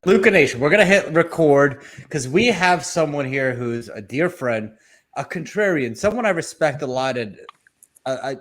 Luca Nation, we're going to hit record because we have someone here who's a dear friend, a contrarian, someone I respect a lot. And a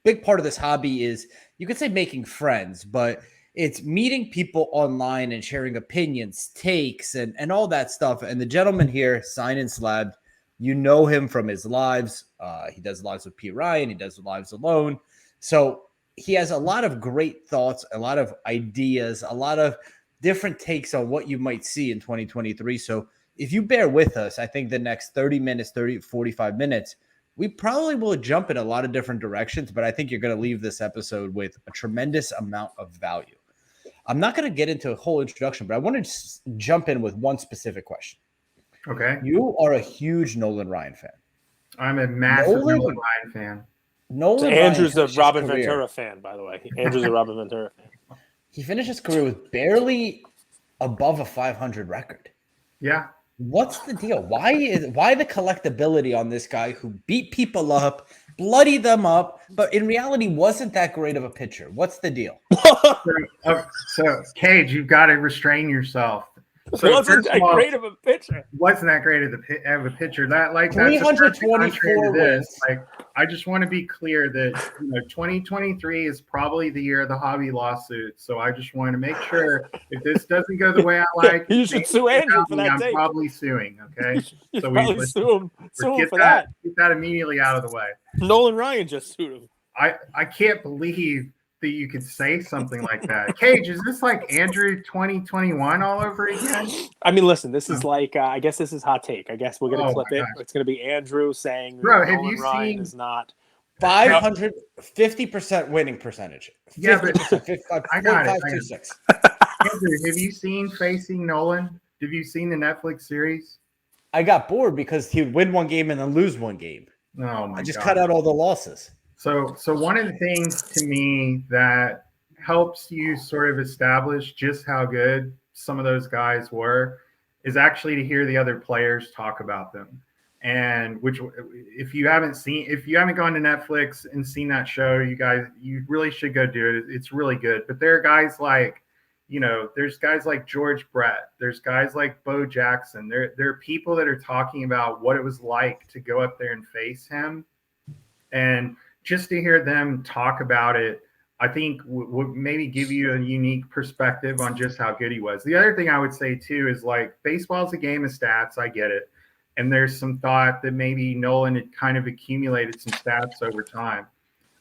big part of this hobby is, you could say, making friends, but it's meeting people online and sharing opinions, takes, and all that stuff. And the gentleman here, Slabbed, you know him from his lives. He does lives with P. Ryan. He does lives alone. So he has a lot of great thoughts, a lot of ideas, a lot of different takes on what you might see in 2023. So if you bear with us, I think the next 30 minutes, 45 minutes, we probably will jump in a lot of different directions, but I think you're going to leave this episode with a tremendous amount of value. I'm not going to get into a whole introduction, but I want to jump in with one specific question. Okay. You are a huge Nolan Ryan fan. I'm a massive Nolan Ryan fan. So Andrew's a Robin Ventura fan, by the way. Andrew's a Robin Ventura fan. He finished his career with barely above a 500 record. Yeah. What's the deal? Why the collectability on this guy who beat people up, bloodied them up, but in reality wasn't that great of a pitcher? What's the deal? So Cage, you've got to restrain yourself. So wasn't that great of a pitcher? Wasn't that great of a pitcher? That like 324 wins. Like, I just want to be clear that 2023 is probably the year of the hobby lawsuit. So I just want to make sure if this doesn't go the way I like, you should sue Andrew for that. I'm probably suing. Okay, so we sue him for that. Get that immediately out of the way. Nolan Ryan just sued him. I can't believe that you could say something like that. Cage, is this like Andrew 2021 all over again? I mean, listen, this is like, I guess this is hot take. I guess we're going to clip it. It's going to be Andrew saying Nolan Ryan is not 50% winning percentage. 50%, yeah, but 55, I got 526. Andrew, have you seen Facing Nolan? Have you seen the Netflix series? I got bored because he would win one game and then lose one game. Oh my I just God. cut out all the losses. So one of the things to me that helps you sort of establish just how good some of those guys were is actually to hear the other players talk about them. And which, if you haven't gone to Netflix and seen that show, you really should go do it. It's really good. But there are guys like, there's guys like George Brett. There's guys like Bo Jackson. There are people that are talking about what it was like to go up there and face him. And just to hear them talk about it, I think would maybe give you a unique perspective on just how good he was. The other thing I would say too is, like, baseball's a game of stats. I get it. And there's some thought that maybe Nolan had kind of accumulated some stats over time.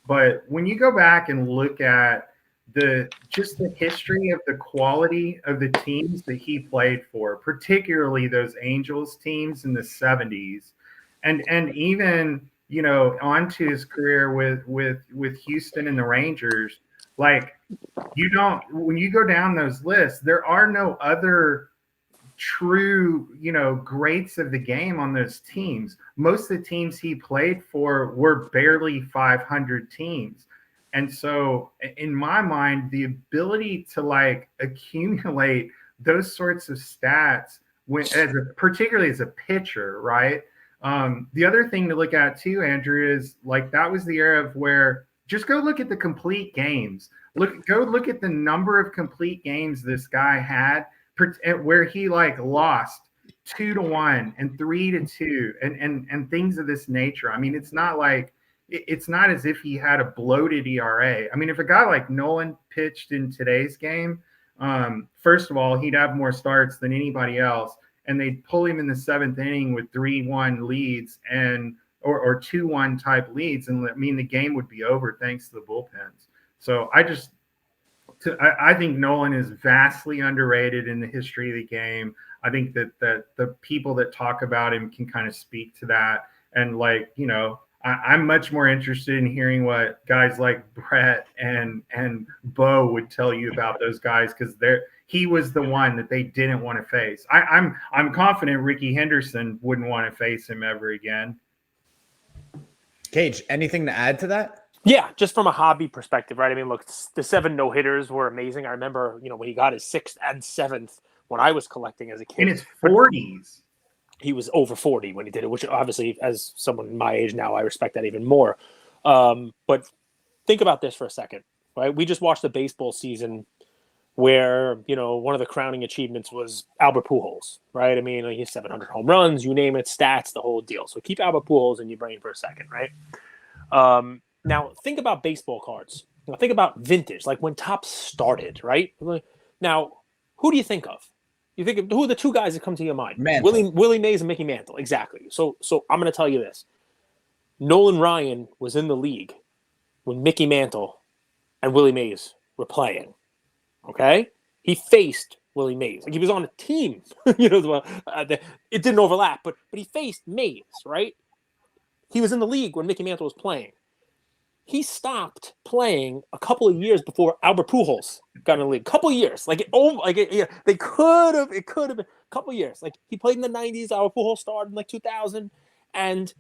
But when you go back and look at the history of the quality of the teams that he played for, particularly those Angels teams in the 70s, and even onto his career with Houston and the Rangers, like, when you go down those lists, there are no other true, greats of the game on those teams. Most of the teams he played for were barely 500 teams. And so in my mind, the ability to like accumulate those sorts of stats particularly as a pitcher, right? The other thing to look at too, Andrew, is like that was the era of where just go look at the complete games. Go look at the number of complete games this guy had, where he like lost 2-1 and 3-2 and things of this nature. I mean, it's not as if he had a bloated ERA. I mean, if a guy like Nolan pitched in today's game, first of all, he'd have more starts than anybody else. And they'd pull him in the 7th inning with 3-1 leads or 2-1 type leads. And I mean, the game would be over thanks to the bullpens. So I think Nolan is vastly underrated in the history of the game. I think that the people that talk about him can kind of speak to that. And like, I'm much more interested in hearing what guys like Brett and Bo would tell you about those guys, because he was the one that they didn't want to face. I'm confident Ricky Henderson wouldn't want to face him ever again. Cage, anything to add to that? Yeah, just from a hobby perspective, right? I mean, look, the 7 no-hitters were amazing. I remember, when he got his 6th and 7th when I was collecting as a kid. In his 40s. He was over 40 when he did it, which obviously, as someone my age now, I respect that even more. But think about this for a second, right? We just watched the baseball season where, one of the crowning achievements was Albert Pujols, right? I mean, he has 700 home runs, you name it, stats, the whole deal. So keep Albert Pujols in your brain for a second, right? Now, think about baseball cards. Now, think about vintage, like when Topps started, right? Now, who do you think of? You think of who are the two guys that come to your mind? Mantle. Willie Mays and Mickey Mantle, exactly. So I'm going to tell you this. Nolan Ryan was in the league when Mickey Mantle and Willie Mays were playing. Okay, he faced Willie Mays. Like he was on a team. It didn't overlap, but he faced Mays, right? He was in the league when Mickey Mantle was playing. He stopped playing a couple of years before Albert Pujols got in the league. Couple of years, they could have. It could have been a couple of years. Like he played in the '90s. Albert Pujols started in like 2000, and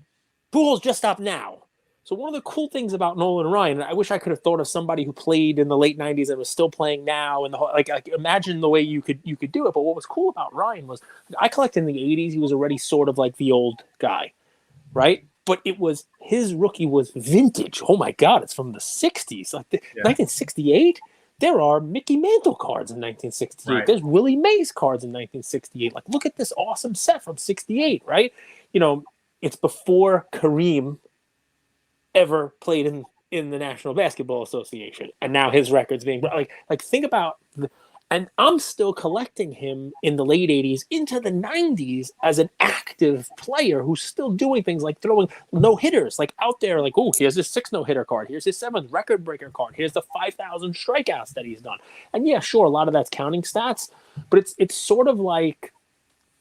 Pujols just stopped now. So one of the cool things about Nolan Ryan, I wish I could have thought of somebody who played in the late '90s and was still playing now, and the whole, like imagine the way you could do it. But what was cool about Ryan was I collected in the '80s. He was already sort of like the old guy, right? But it was his rookie was vintage. Oh my God, it's from the '60s, 1968. There are Mickey Mantle cards in 1968. Right. There's Willie Mays cards in 1968. Like, look at this awesome set from '68, right? It's before Kareem ever played in the National Basketball Association, and now his record's being like think about and I'm still collecting him in the late '80s into the '90s as an active player who's still doing things like throwing no-hitters, like out there, like, oh, here's his 6 no-hitter card, here's his 7th record breaker card, here's the 5,000 strikeouts that he's done. And yeah, sure, a lot of that's counting stats, but it's sort of like,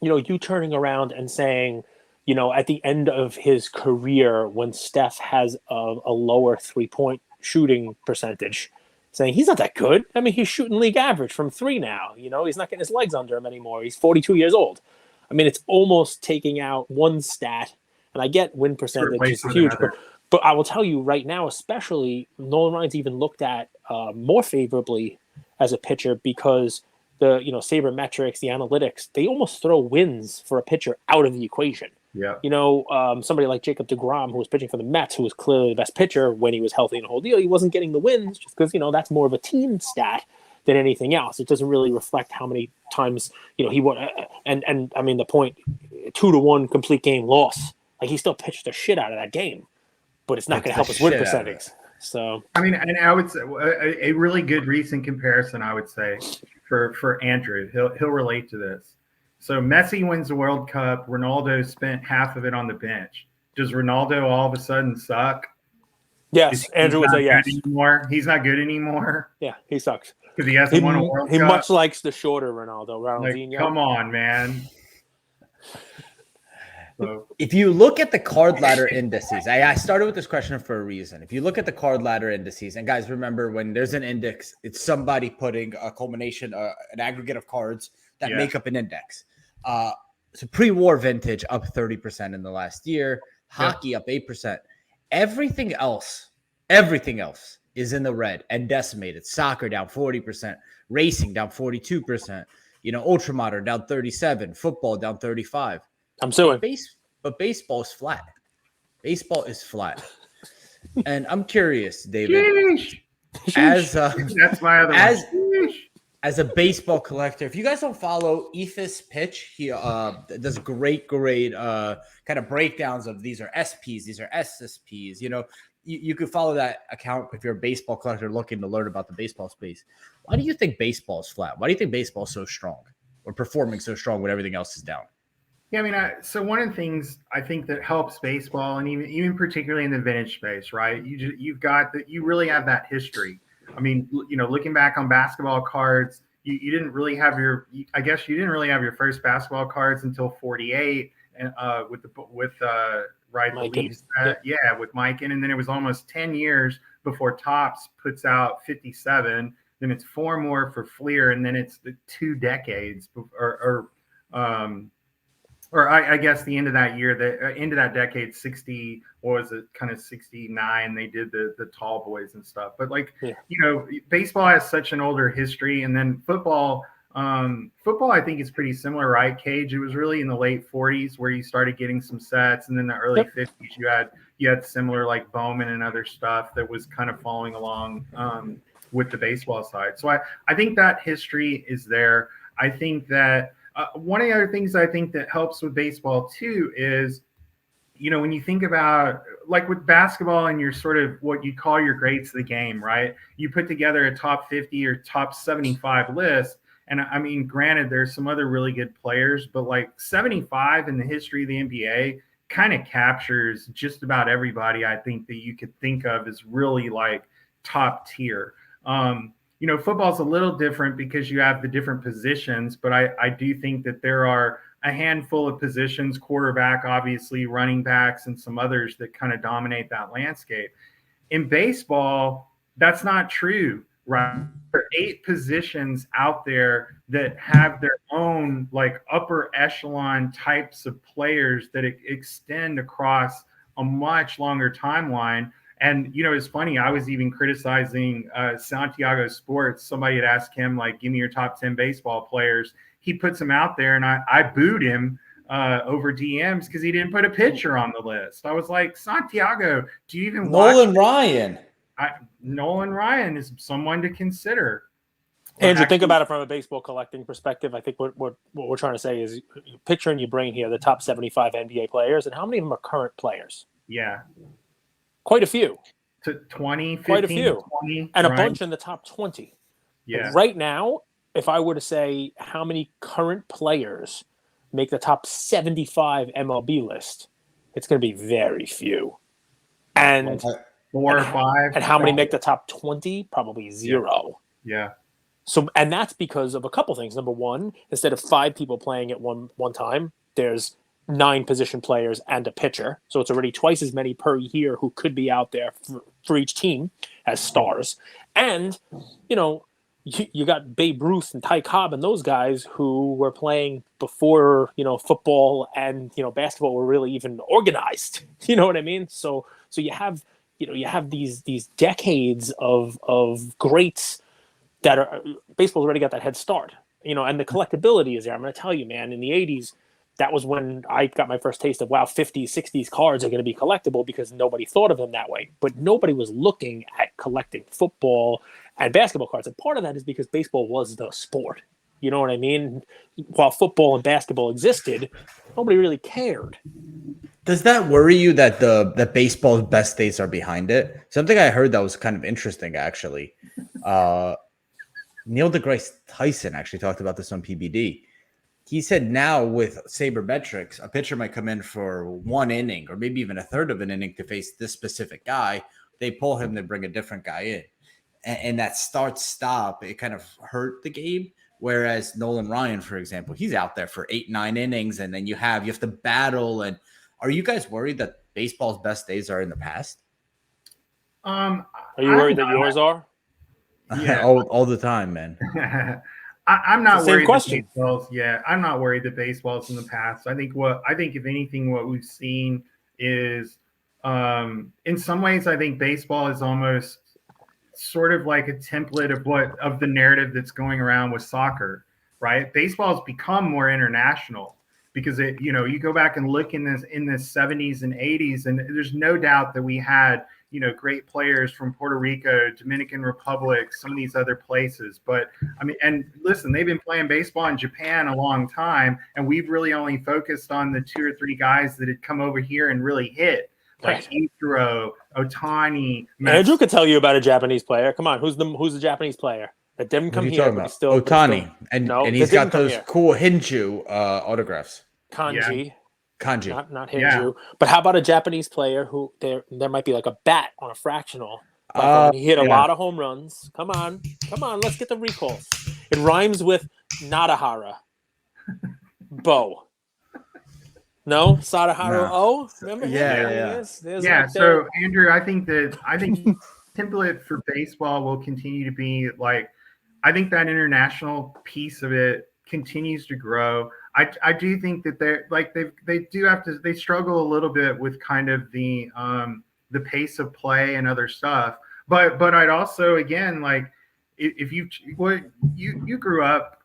you turning around and saying, at the end of his career, when Steph has a lower 3-point shooting percentage, saying he's not that good. I mean, he's shooting league average from 3 now. He's not getting his legs under him anymore. He's 42 years old. I mean, it's almost taking out one stat, and I get win percentage is huge, but I will tell you right now, especially, Nolan Ryan's even looked at more favorably as a pitcher because the sabermetrics, the analytics, they almost throw wins for a pitcher out of the equation. Yeah. Somebody like Jacob deGrom, who was pitching for the Mets, who was clearly the best pitcher when he was healthy and the whole deal, he wasn't getting the wins just because, that's more of a team stat than anything else. It doesn't really reflect how many times, he won. And I mean, the point, 2-1 complete game loss. Like, he still pitched the shit out of that game, but it's not going to help his win percentage. So, I mean, and I would say a really good recent comparison, I would say, for Andrew, he'll relate to this. So Messi wins the World Cup. Ronaldo spent half of it on the bench. Does Ronaldo all of a sudden suck? Yes, Andrew would say yes. He's not good anymore. Yeah, he sucks because he hasn't won a World Cup. He much likes the shorter Ronaldo. Like, come on, man. So. If you look at the card ladder indices, I started with this question for a reason. If you look at the card ladder indices, and guys, remember when there's an index, it's somebody putting a culmination, an aggregate of cards that make up an index. So pre-war vintage up 30% in the last year, hockey up 8%. Everything else is in the red and decimated. Soccer down 40%, racing down 42%, ultramodern down 37%, football down 35%. I'm suing. But baseball is flat. Baseball is flat. And I'm curious, David, that's my other one. As a baseball collector, if you guys don't follow Ethos Pitch, he does great kind of breakdowns of these are SPs, these are SSPs. You could follow that account if you're a baseball collector looking to learn about the baseball space. Why do you think baseball is flat? Why do you think baseball is so strong or performing so strong when everything else is down? Yeah, I mean, so one of the things I think that helps baseball, and even particularly in the vintage space, right? You really have that history. I mean, looking back on basketball cards, you didn't really have your first basketball cards until 48, and with Mikan, and then it was almost 10 years before Topps puts out 57. Then it's 4 more for Fleer, and then it's the 2 decades, or I guess the end of that year, the end of that decade, 60, what was it, kind of 69, they did the tall boys and stuff. But baseball has such an older history. And then football, I think is pretty similar, right, Cage? It was really in the late 40s where you started getting some sets. And then the early 50s, you had similar like Bowman and other stuff that was kind of following along. with the baseball side. So I think that history is there. I think that one of the other things I think that helps with baseball too is, when you think about like with basketball and your sort of what you call your greats of the game, right? You put together a top 50 or top 75 list. And I mean, granted, there's some other really good players, but like 75 in the history of the NBA kind of captures just about everybody I think that you could think of as really like top tier. Football's a little different because you have the different positions, but I do think that there are a handful of positions, quarterback, obviously, running backs, and some others that kind of dominate that landscape. In baseball, that's not true, right? There are 8 positions out there that have their own like upper echelon types of players that extend across a much longer timeline. And, it's funny, I was even criticizing Santiago Sports. Somebody had asked him, like, give me your top 10 baseball players. He puts them out there, and I booed him over DMs because he didn't put a pitcher on the list. I was like, Santiago, do you even Nolan Ryan? Nolan Ryan is someone to consider. Andrew, think about it from a baseball collecting perspective. I think what we're trying to say is picture in your brain here the top 75 NBA players, and how many of them are current players? Yeah. Quite a few. To 20, 15, quite a few. 20. And right? a bunch in the top 20. Yeah. And right now, if I were to say how many current players make the top 75 MLB list, it's going to be very few. And 4 or 5. And how many make the top 20? Probably 0. Yeah. So, and that's because of a couple things. Number one, instead of 5 people playing at one time, there's 9 position players and a pitcher. So it's already twice as many per year who could be out there for each team as stars. And, you got Babe Ruth and Ty Cobb and those guys who were playing before, football and, basketball were really even organized. You know what I mean? So you have, you have these decades of greats that are baseball's already got that head start, and the collectability is there. I'm going to tell you, man, in the 80s, that was when I got my first taste of, wow, 50s, 60s cards are going to be collectible because nobody thought of them that way. But nobody was looking at collecting football and basketball cards. And part of that is because baseball was the sport. You know what I mean? While football and basketball existed, nobody really cared. Does that worry you that that baseball's best days are behind it? Something I heard that was kind of interesting, actually. Neil deGrasse Tyson actually talked about this on PBD. He said now with sabermetrics, a pitcher might come in for 1 inning or maybe even a third of an inning to face this specific guy. They pull him, they bring a different guy in. And that start-stop, it kind of hurt the game. Whereas Nolan Ryan, for example, he's out there for 8-9 innings, and then you have to battle. And are you guys worried that baseball's best days are in the past? Are you worried that yours are? Yeah. all the time, man. I'm not worried. Question. I'm not worried that baseball's in the past. I think if anything, what we've seen is, in some ways, I think baseball is almost sort of like a template of the narrative that's going around with soccer, right? Baseball has become more international because you go back and look in the 70s and 80s, and there's no doubt that we had great players from Puerto Rico, Dominican Republic, some of these other places. But I mean, and listen, they've been playing baseball in Japan a long time, and we've really only focused on the 2 or 3 guys that had come over here and really hit, like Ichiro, Ohtani. Andrew could tell you about a Japanese player. Come on, who's the Japanese player that didn't come here? But still, Ohtani, and he's got those cool Hinju autographs. Kanji. Yeah. Kanji, not Hinju. Yeah. But how about a Japanese player who there might be like a bat on a fractional. He hit a lot of home runs. Come on, let's get the recalls. It rhymes with Nadahara. Bo. No, Sadaharu O. Remember him? Yeah. So Andrew, I think template for baseball will continue to be like, I think that international piece of it continues to grow. I do think that they struggle a little bit with kind of the pace of play and other stuff. But I'd also, again, like if you grew up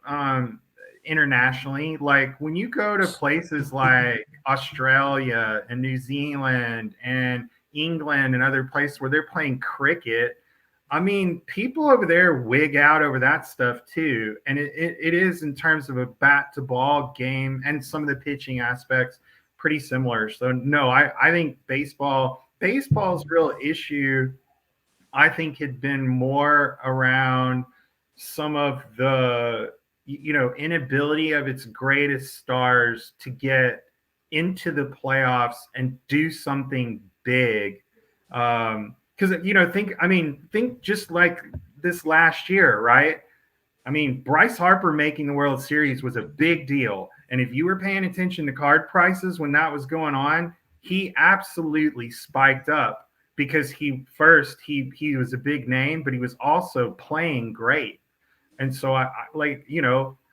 internationally, like when you go to places like Australia and New Zealand and England and other places where they're playing cricket, I mean, people over there wig out over that stuff too. And it is, in terms of a bat to ball game and some of the pitching aspects, pretty similar. So no, I think baseball's real issue, I think, had been more around some of the, inability of its greatest stars to get into the playoffs and do something big. Because think just like this last year, right? I mean, Bryce Harper making the World Series was a big deal. And if you were paying attention to card prices when that was going on, he absolutely spiked up because he was a big name, but he was also playing great. And so I like,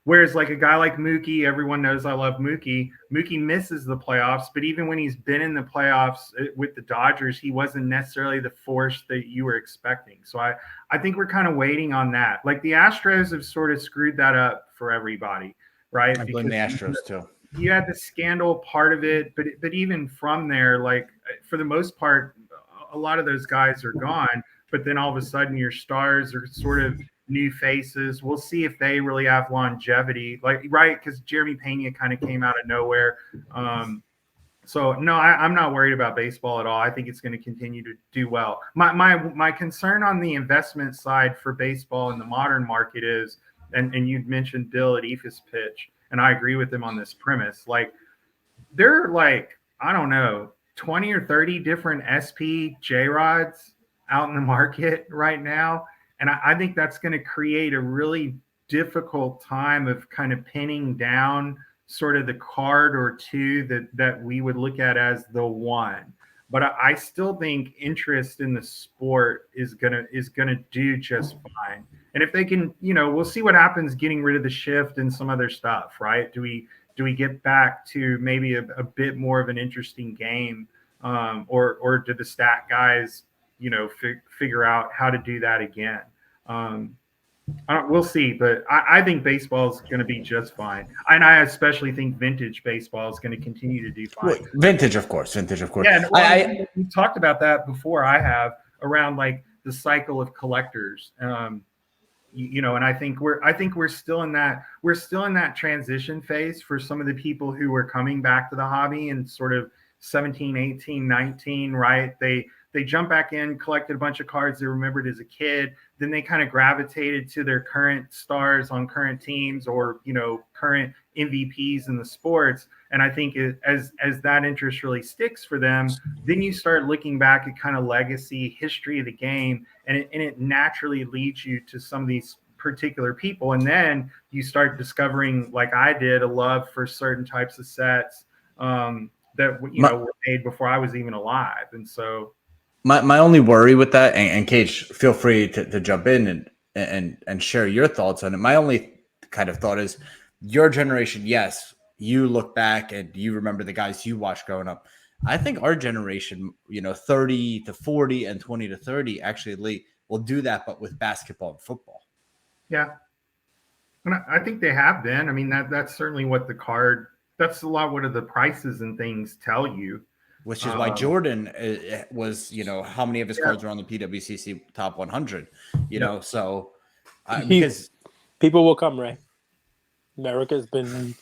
whereas like a guy like Mookie, everyone knows I love Mookie. Mookie misses the playoffs, but even when he's been in the playoffs with the Dodgers, he wasn't necessarily the force that you were expecting. So I think we're kind of waiting on that. Like the Astros have sort of screwed that up for everybody, right? I blame the Astros too. You had the scandal part of it, but even from there, like for the most part, a lot of those guys are gone. But then all of a sudden, your stars are sort of new faces. We'll see if they really have longevity, like, right? Because Jeremy Pena kind of came out of nowhere. So no, I'm not worried about baseball at all. I think it's going to continue to do well. My concern on the investment side for baseball in the modern market is, and you'd mentioned Bill at EFIS pitch, and I agree with him on this premise. Like, there are like, I don't know, 20 or 30 different SP J-Rods out in the market right now. And I think that's going to create a really difficult time of kind of pinning down sort of the card or two that we would look at as the one. But I still think interest in the sport is gonna do just fine. And if they can, we'll see what happens getting rid of the shift and some other stuff, right? Do we get back to maybe a bit more of an interesting game, or do the stat guys, figure out how to do that again? We'll see, but I think baseball is going to be just fine, and I especially think vintage baseball is going to continue to do fine. Well, vintage, of course. Yeah, we talked about that before. I have around like the cycle of collectors, and I think we're still in that transition phase for some of the people who were coming back to the hobby in sort of 17, 18, 19, right? They jumped back in, collected a bunch of cards they remembered as a kid. Then they kind of gravitated to their current stars on current teams or, current MVPs in the sports. And I think as that interest really sticks for them, then you start looking back at kind of legacy history of the game. And it naturally leads you to some of these particular people. And then you start discovering, like I did, a love for certain types of sets that, were made before I was even alive. And so, My only worry with that, and Cage, feel free to jump in and share your thoughts on it. My only kind of thought is your generation, yes, you look back and you remember the guys you watched growing up. I think our generation, 30 to 40 and 20 to 30 actually will do that, but with basketball and football. Yeah. And I think they have been. I mean, that's certainly what that's a lot what the prices and things tell you. Which is why Jordan was, how many of his cards are on the PWCC top 100, so because people will come, Ray. America's been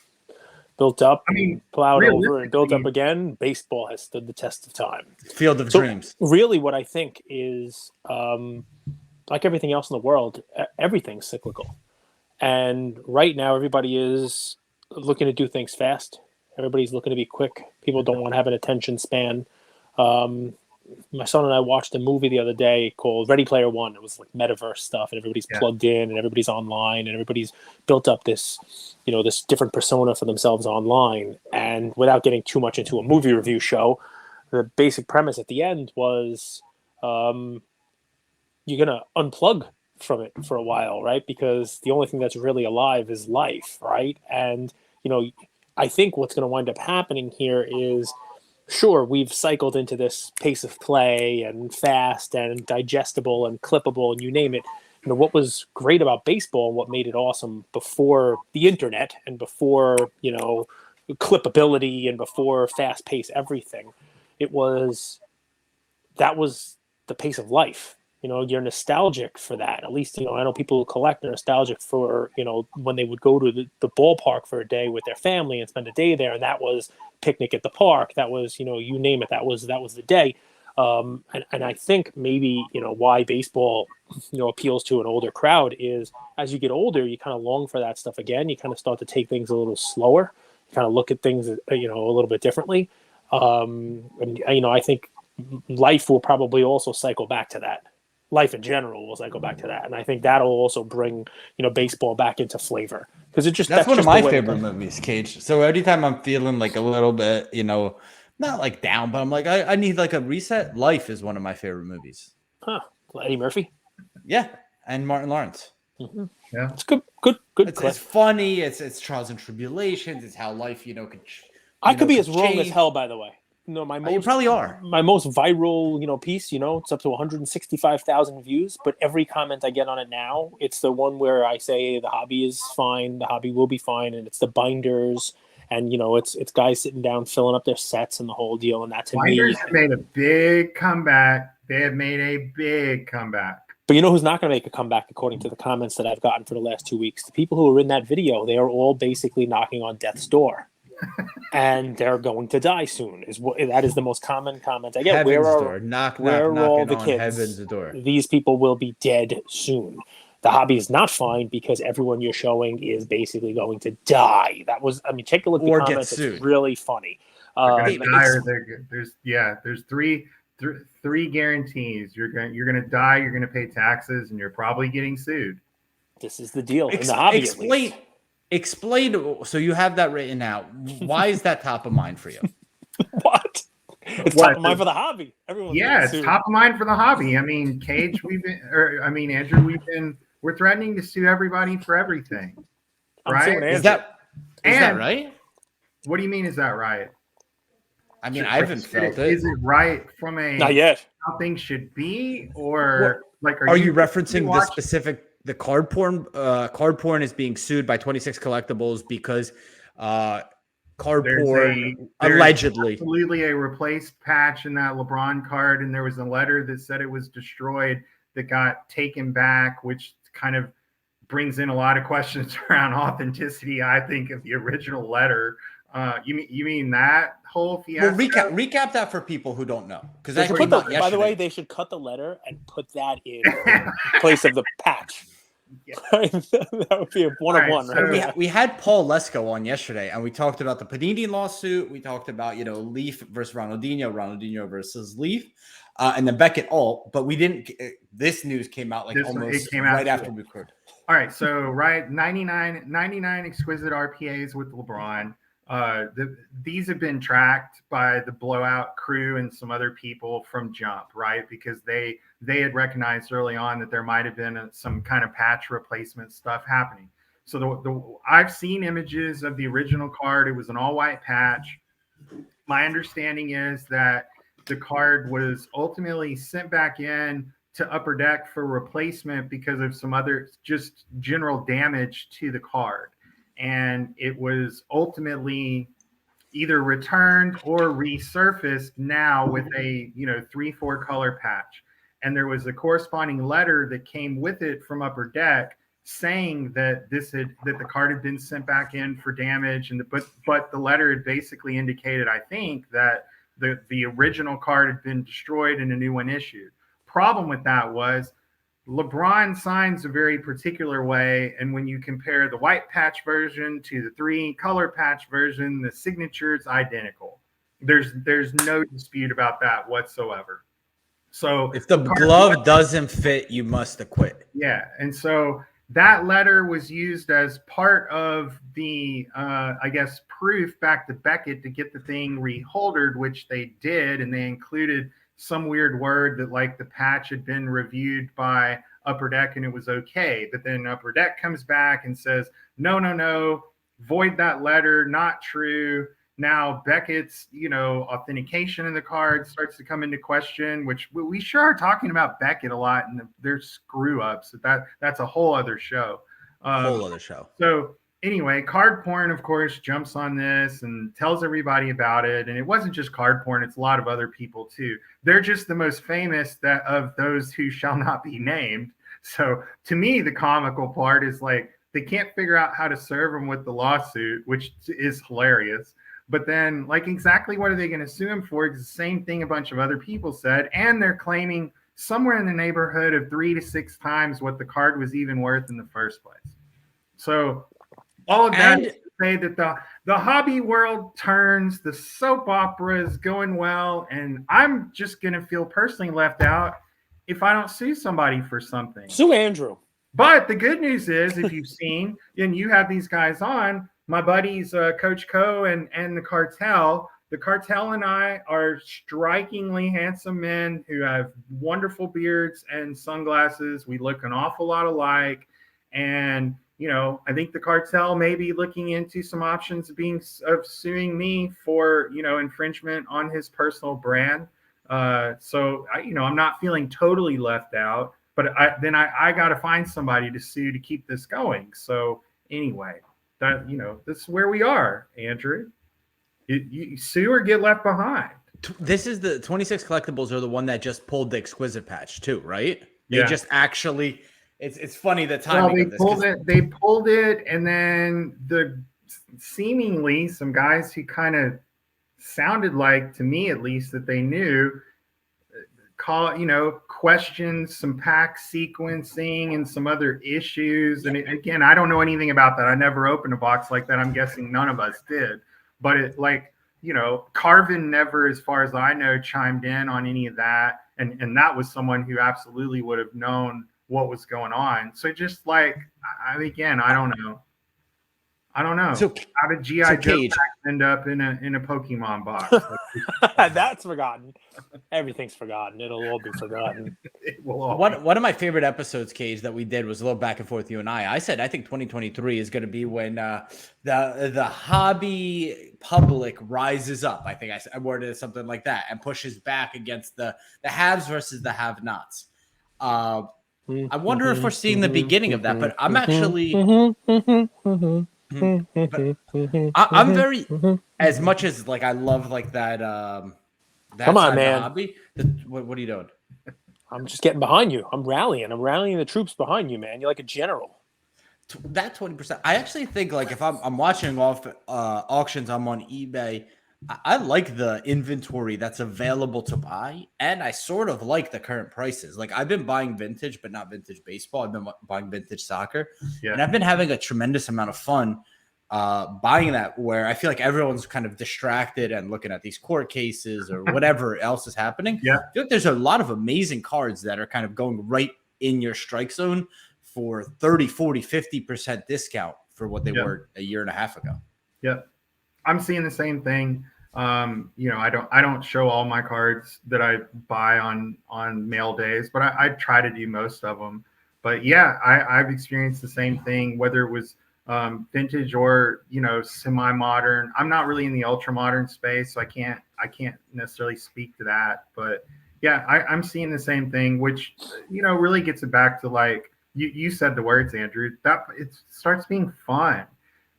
built up, plowed over and built up again. Baseball has stood the test of time. Field of dreams. Really what I think is, like everything else in the world, everything's cyclical. And right now everybody is looking to do things fast. Everybody's looking to be quick. People don't want to have an attention span. My son and I watched a movie the other day called Ready Player One. It was like metaverse stuff, and everybody's plugged in, and everybody's online, and everybody's built up this, this different persona for themselves online. And without getting too much into a movie review show, the basic premise at the end was you're gonna unplug from it for a while, right? Because the only thing that's really alive is life, right? And I think what's going to wind up happening here is, sure, we've cycled into this pace of play and fast and digestible and clippable and you name it. What was great about baseball and what made it awesome before the internet and before, clippability and before fast pace everything, that was the pace of life. you're nostalgic for that. At least, I know people who collect are nostalgic for, when they would go to the ballpark for a day with their family and spend a day there. And that was picnic at the park. That was, you name it. That was the day. And I think maybe, why baseball, appeals to an older crowd is as you get older, you kind of long for that stuff again. You kind of start to take things a little slower. You kind of look at things, a little bit differently. And I think life will probably also cycle back to that. Life in general will cycle back to that, and I think that'll also bring baseball back into flavor because that's one of my favorite movies, Cage. So anytime I'm feeling like a little bit, not like down, but I'm like I need like a reset. Life is one of my favorite movies. Huh? Eddie Murphy, yeah, and Martin Lawrence. Mm-hmm. Yeah, it's good. It's funny. It's trials and tribulations. It's how life, I could be as wrong as hell, by the way. No, you probably are. My most viral, piece, it's up to 165,000 views, but every comment I get on it now, it's the one where I say the hobby is fine, the hobby will be fine, and it's the binders, and it's guys sitting down filling up their sets and the whole deal, and that to binders have made a big comeback. They have made a big comeback. But you know who's not going to make a comeback according to the comments that I've gotten for the last 2 weeks? The people who are in that video, they are all basically knocking on death's door. And they're going to die soon. That is the most common comment I get. Heaven's door. Knock all the kids? Heaven's door. These people will be dead soon. The hobby is not fine because everyone you're showing is basically going to die. Take a look at the comments. It's really funny. There's three guarantees. You're going to die. You're going to pay taxes, and you're probably getting sued. This is the deal in the hobby. Explain. So you have that written out. Why is that top of mind for you? What? It's top of mind for the hobby. It's top of mind for the hobby. Cage, Andrew, we're threatening to sue everybody for everything. Right? Is that right? What do you mean? Is that right? I haven't felt it. Is it right from not yet how things should be, or are you referencing the specific? The card porn is being sued by 26 Collectibles because card porn allegedly absolutely a replaced patch in that LeBron card, and there was a letter that said it was destroyed that got taken back, which kind of brings in a lot of questions around authenticity, I think, of the original letter. You mean that whole fiasco? Well, recap that for people who don't know, because by the way, they should cut the letter and put that in place of the patch. Yeah. That would be a one-on-one. Right? We had Paul Lesko on yesterday, and we talked about the Panini lawsuit. We talked about Leaf versus Ronaldinho versus Leaf, and then Beckett alt. But we didn't. This news came out right after we recorded. All right, so 99 exquisite RPAs with LeBron. These have been tracked by the Blowout crew and some other people from Jump, right? Because they had recognized early on that there might have been some kind of patch replacement stuff happening. So I've seen images of the original card. It was an all-white patch. My understanding is that the card was ultimately sent back in to Upper Deck for replacement because of some other just general damage to the card. And it was ultimately either returned or resurfaced now with a 3-4 color patch. And there was a corresponding letter that came with it from Upper Deck saying that the card had been sent back in for damage, but the letter had basically indicated, I think, that the original card had been destroyed and a new one issued. Problem with that was LeBron signs a very particular way, and when you compare the white patch version to the 3-color patch version, the signature's identical. There's no dispute about that whatsoever. So if the glove doesn't fit, you must acquit. Yeah, and so that letter was used as part of the, proof back to Beckett to get the thing reholdered, which they did, and they included some weird word that the patch had been reviewed by Upper Deck and it was okay. But then Upper Deck comes back and says, no, void that letter, not true. Now Beckett's, authentication in the card starts to come into question, which we sure are talking about Beckett a lot and their screw ups. That's a whole other show. Whole other show. So anyway, card porn, of course, jumps on this and tells everybody about it. And it wasn't just card porn; it's a lot of other people too. They're just the most famous that of those who shall not be named. So to me, the comical part is like they can't figure out how to serve him with the lawsuit, which is hilarious. But then, like, exactly what are they going to sue him for? It's the same thing a bunch of other people said, and they're claiming somewhere in the neighborhood of 3 to 6 times what the card was even worth in the first place. So all of that is to say that the hobby world turns, the soap opera is going well, and I'm just going to feel personally left out if I don't sue somebody for something. Sue Andrew. But the good news is, if you've seen, and you have these guys on, my buddies Coach Co and the Cartel and I are strikingly handsome men who have wonderful beards and sunglasses. We look an awful lot alike. And, you know, I think the Cartel may be looking into some options of suing me for, you know, infringement on his personal brand. So, I'm not feeling totally left out. But I got to find somebody to sue to keep this going. So anyway, this is where we are, Andrew. You sue or get left behind. This is the 26 collectibles are the one that just pulled the exquisite patch too, right? They just actually. It's funny the timing of this. They pulled it, and then seemingly some guys who kind of sounded like, to me at least, that they knew. Questions some pack sequencing and some other issues. And again, I don't know anything about that. I never opened a box like that. I'm guessing none of us did. But Carvin never, as far as I know, chimed in on any of that. And that was someone who absolutely would have known what was going on. So just like, again, I don't know. So how did G.I. Joe end up in a Pokemon box? That's forgotten. Everything's forgotten. It'll all be forgotten. One of my favorite episodes, Cage, that we did was a little back and forth, you and I. I said I think 2023 is going to be when the hobby public rises up. I think I worded it something like that and pushes back against the haves versus the have-nots. I wonder if we're seeing the beginning of that, but I'm actually... But I'm very, as much as like I love like that. Come on, man! Hobby. What are you doing? I'm just getting behind you. I'm rallying the troops behind you, man. You're like a general. That 20%. I actually think like if I'm watching off auctions, I'm on eBay. I like the inventory that's available to buy, and I sort of like the current prices. Like I've been buying vintage, but not vintage baseball. I've been buying vintage soccer, and I've been having a tremendous amount of fun buying that. Where I feel like everyone's kind of distracted and looking at these court cases or whatever else is happening. Yeah, I feel like there's a lot of amazing cards that are kind of going right in your strike zone for 30, 40, 50% discount for what they were a year and a half ago. Yeah. I'm seeing the same thing. I don't show all my cards that I buy on mail days, but I try to do most of them. But yeah, I've experienced the same thing, whether it was vintage or semi-modern. I'm not really in the ultra modern space, so I can't necessarily speak to that. But yeah, I'm seeing the same thing, which really gets it back to like you said the words, Andrew. That it starts being fun,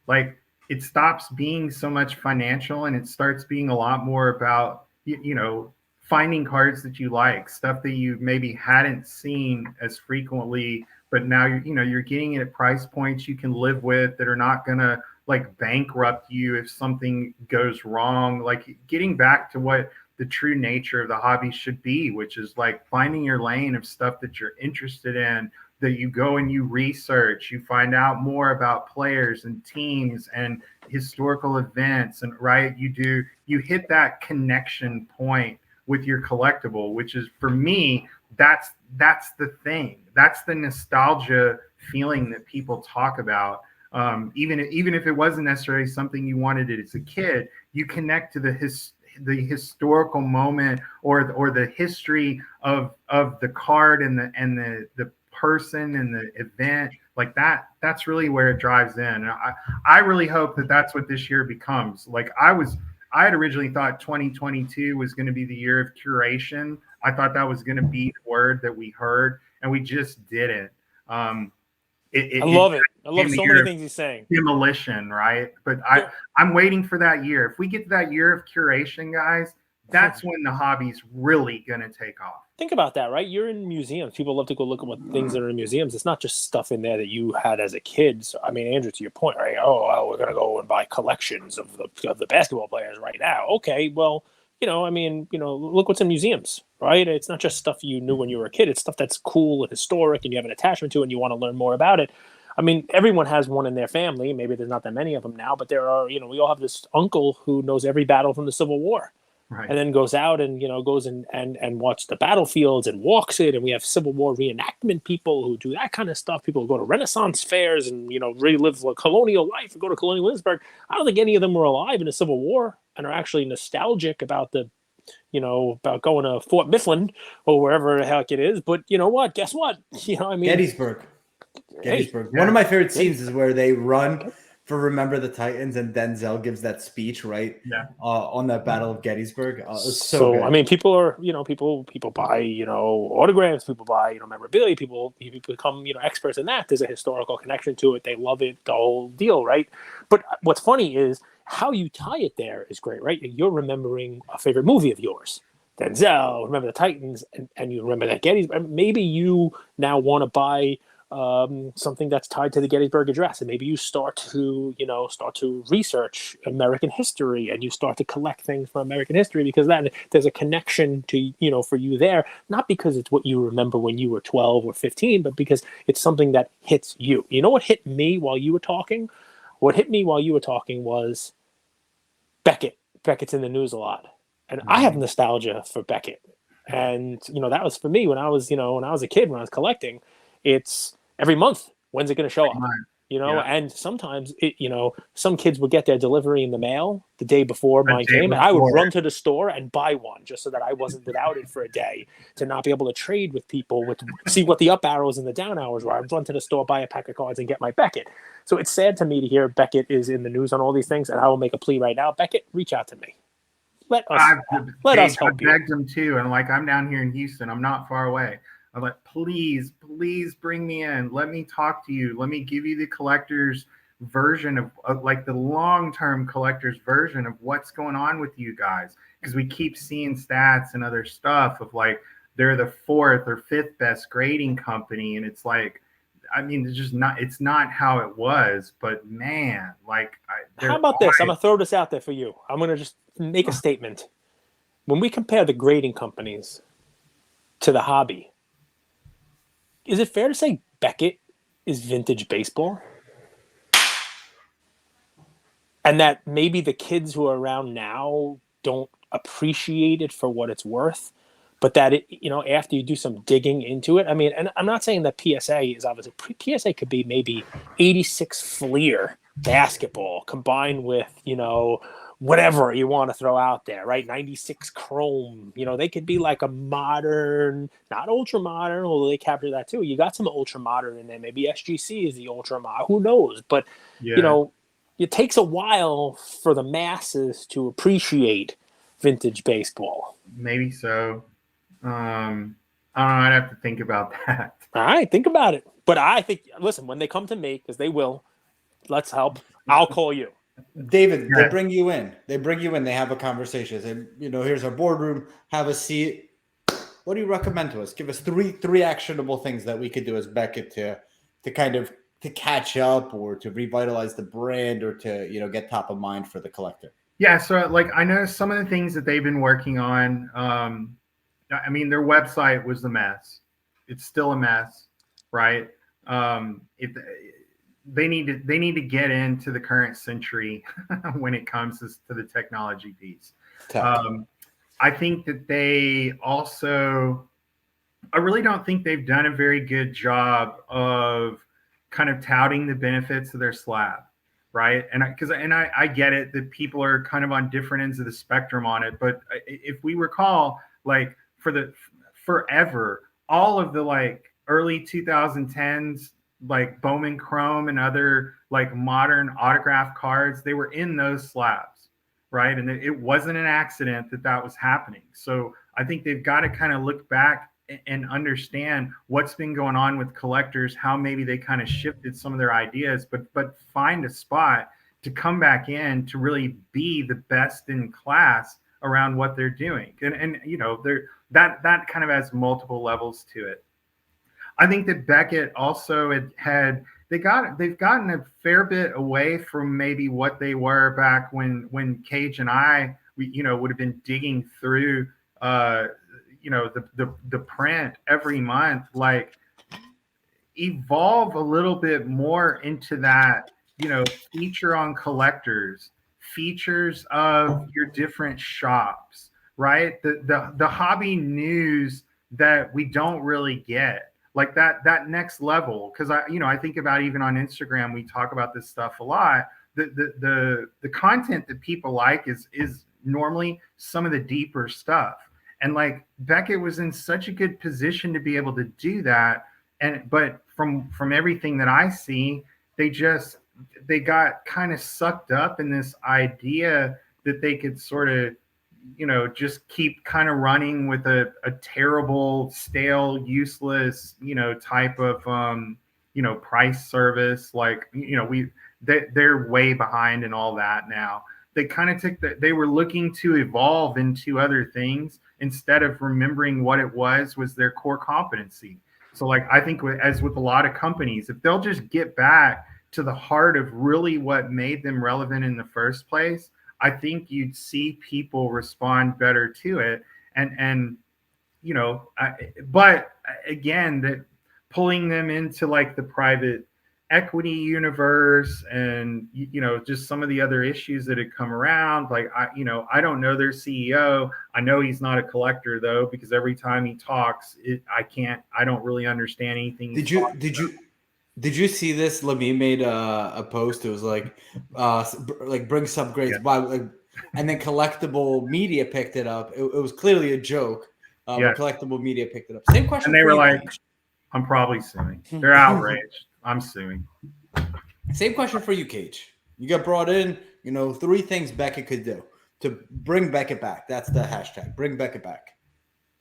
like. It stops being so much financial and it starts being a lot more about, finding cards that you like, stuff that you maybe hadn't seen as frequently, but now you're getting it at price points you can live with that are not going to like bankrupt you if something goes wrong. Like getting back to what the true nature of the hobby should be, which is like finding your lane of stuff that you're interested in, that you go and you research, you find out more about players and teams and historical events, and you hit that connection point with your collectible, which is, for me, that's the thing. That's the nostalgia feeling that people talk about. Even if it wasn't necessarily something you wanted it as a kid, you connect to the historical moment or the history of the card and the person and the event, like that's really where it drives in. And I really hope that that's what this year becomes. Like I had originally thought 2022 was going to be the year of curation. I thought that was going to be the word that we heard, and we just didn't. I love it. I love in the so year many of things he's saying. demolition, right? But Yeah. I'm waiting for that year. If we get to that year of curation, guys, that's when the hobby's really gonna take off. Think about that, right? You're in museums. People love to go look at what things that are in museums. It's not just stuff in there that you had as a kid. So, I mean, Andrew, to your point, right? Oh, well, we're going to go and buy collections of the basketball players right now. Okay, well, I mean, look what's in museums, right? It's not just stuff you knew when you were a kid. It's stuff that's cool and historic, and you have an attachment to, it and you want to learn more about it. I mean, everyone has one in their family. Maybe there's not that many of them now, but there are. We all have this uncle who knows every battle from the Civil War. Right. And then goes out and goes and watch the battlefields and walks it. And we have Civil War reenactment people who do that kind of stuff. People who go to Renaissance fairs and relive a colonial life and go to Colonial Williamsburg. I don't think any of them were alive in the Civil War and are actually nostalgic about about going to Fort Mifflin or wherever the heck it is. But you know what? Guess what? I mean, Gettysburg. One of my favorite scenes is where they run for Remember the Titans, and Denzel gives that speech on that Battle of Gettysburg. So good. I mean, people are people buy autographs, people buy memorabilia, people become experts in that. There's a historical connection to it. They love it, the whole deal, right? But what's funny is how you tie it there is great, right? You're remembering a favorite movie of yours, Denzel, Remember the Titans, and you remember that Gettysburg. Maybe you now want to buy something that's tied to the Gettysburg Address, and maybe you start to research American history, and you start to collect things from American history because there's a connection to for you there, not because it's what you remember when you were 12 or 15, but because it's something that hits you. You know what hit me while you were talking? What hit me while you were talking was Beckett. Beckett's in the news a lot, and I have nostalgia for Beckett, and that was for me when I was a kid, when I was collecting. It's every month. When's it going to show up? And sometimes some kids would get their delivery in the mail the day before mine came, and I would run to the store and buy one just so that I wasn't without it for a day, to not be able to trade with people, see what the up arrows and the down arrows were. I would run to the store, buy a pack of cards, and get my Beckett. So it's sad to me to hear Beckett is in the news on all these things, and I will make a plea right now. Beckett, reach out to me. Let us help you. I begged him too, and I'm down here in Houston. I'm not far away. I'm like, please bring me in. Let me talk to you. Let me give you the collector's version of the long-term collector's version of what's going on with you guys. Because we keep seeing stats and other stuff of they're the 4th or 5th best grading company. And it's it's not how it was, but man, how about this? I'm going to throw this out there for you. I'm going to just make a statement. When we compare the grading companies to the hobby, is it fair to say Beckett is vintage baseball? And that maybe the kids who are around now don't appreciate it for what it's worth, but that after you do some digging into it, I mean, and I'm not saying that PSA is obviously, PSA could be maybe 86 Fleer basketball combined with, whatever you want to throw out there, right? 96 Chrome, they could be like a modern, not ultra modern, although they capture that too. You got some ultra modern in there. Maybe SGC is the ultra modern, who knows? But, it takes a while for the masses to appreciate vintage baseball. Maybe so. I don't know. I'd have to think about that. All right, think about it. But I think, listen, when they come to me, because they will, let's help. I'll call you. David, they bring you in. They have a conversation. They, here's our boardroom. Have a seat. What do you recommend to us? Give us three actionable things that we could do as Beckett to kind of to catch up or to revitalize the brand or to get top of mind for the collector. Yeah, so I know some of the things that they've been working on. I mean, their website was a mess. It's still a mess, right? They need to get into the current century when it comes to the technology piece. I think that they also, I really don't think they've done a very good job of kind of touting the benefits of their slab, right? And I get it that people are kind of on different ends of the spectrum on it, but if we recall, forever, all of the early 2010s, Bowman Chrome and other modern autograph cards, they were in those slabs, right? And it wasn't an accident that was happening. So I think they've got to kind of look back and understand what's been going on with collectors, how maybe they kind of shifted some of their ideas, but find a spot to come back in to really be the best in class around what they're doing. And you know, that kind of has multiple levels to it. I think that Beckett also they've gotten a fair bit away from maybe what they were back when Cage and I would have been digging through the print every month. Like, evolve a little bit more into that, feature on collectors, features of your different shops, right? The hobby news that we don't really get, like that next level. Because I think about, even on Instagram, we talk about this stuff a lot. The content that people like is normally some of the deeper stuff. And like, Beckett was in such a good position to be able to do that. But from everything that I see, they got kind of sucked up in this idea that they could sort of, just keep kind of running with a terrible, stale, useless, type of, price service. Like, they're way behind in all that now. They kind of they were looking to evolve into other things instead of remembering what it was their core competency. So, like, I think as with a lot of companies, if they'll just get back to the heart of really what made them relevant in the first place, I think you'd see people respond better to it. But again, that pulling them into like the private equity universe and just some of the other issues that had come around, like I don't know their CEO. I know he's not a collector though, because every time he talks, I don't really understand anything. Did you see this? Lemmy made a post. It was like bring subgrades by, and then Collectible Media picked it up. It was clearly a joke, but Collectible Media picked it up. Same question. And they were like, Cage. I'm probably suing. They're outraged. I'm suing. Same question for you, Cage. You got brought in, 3 things Beckett could do to bring Beckett back. That's the hashtag. Bring Beckett back.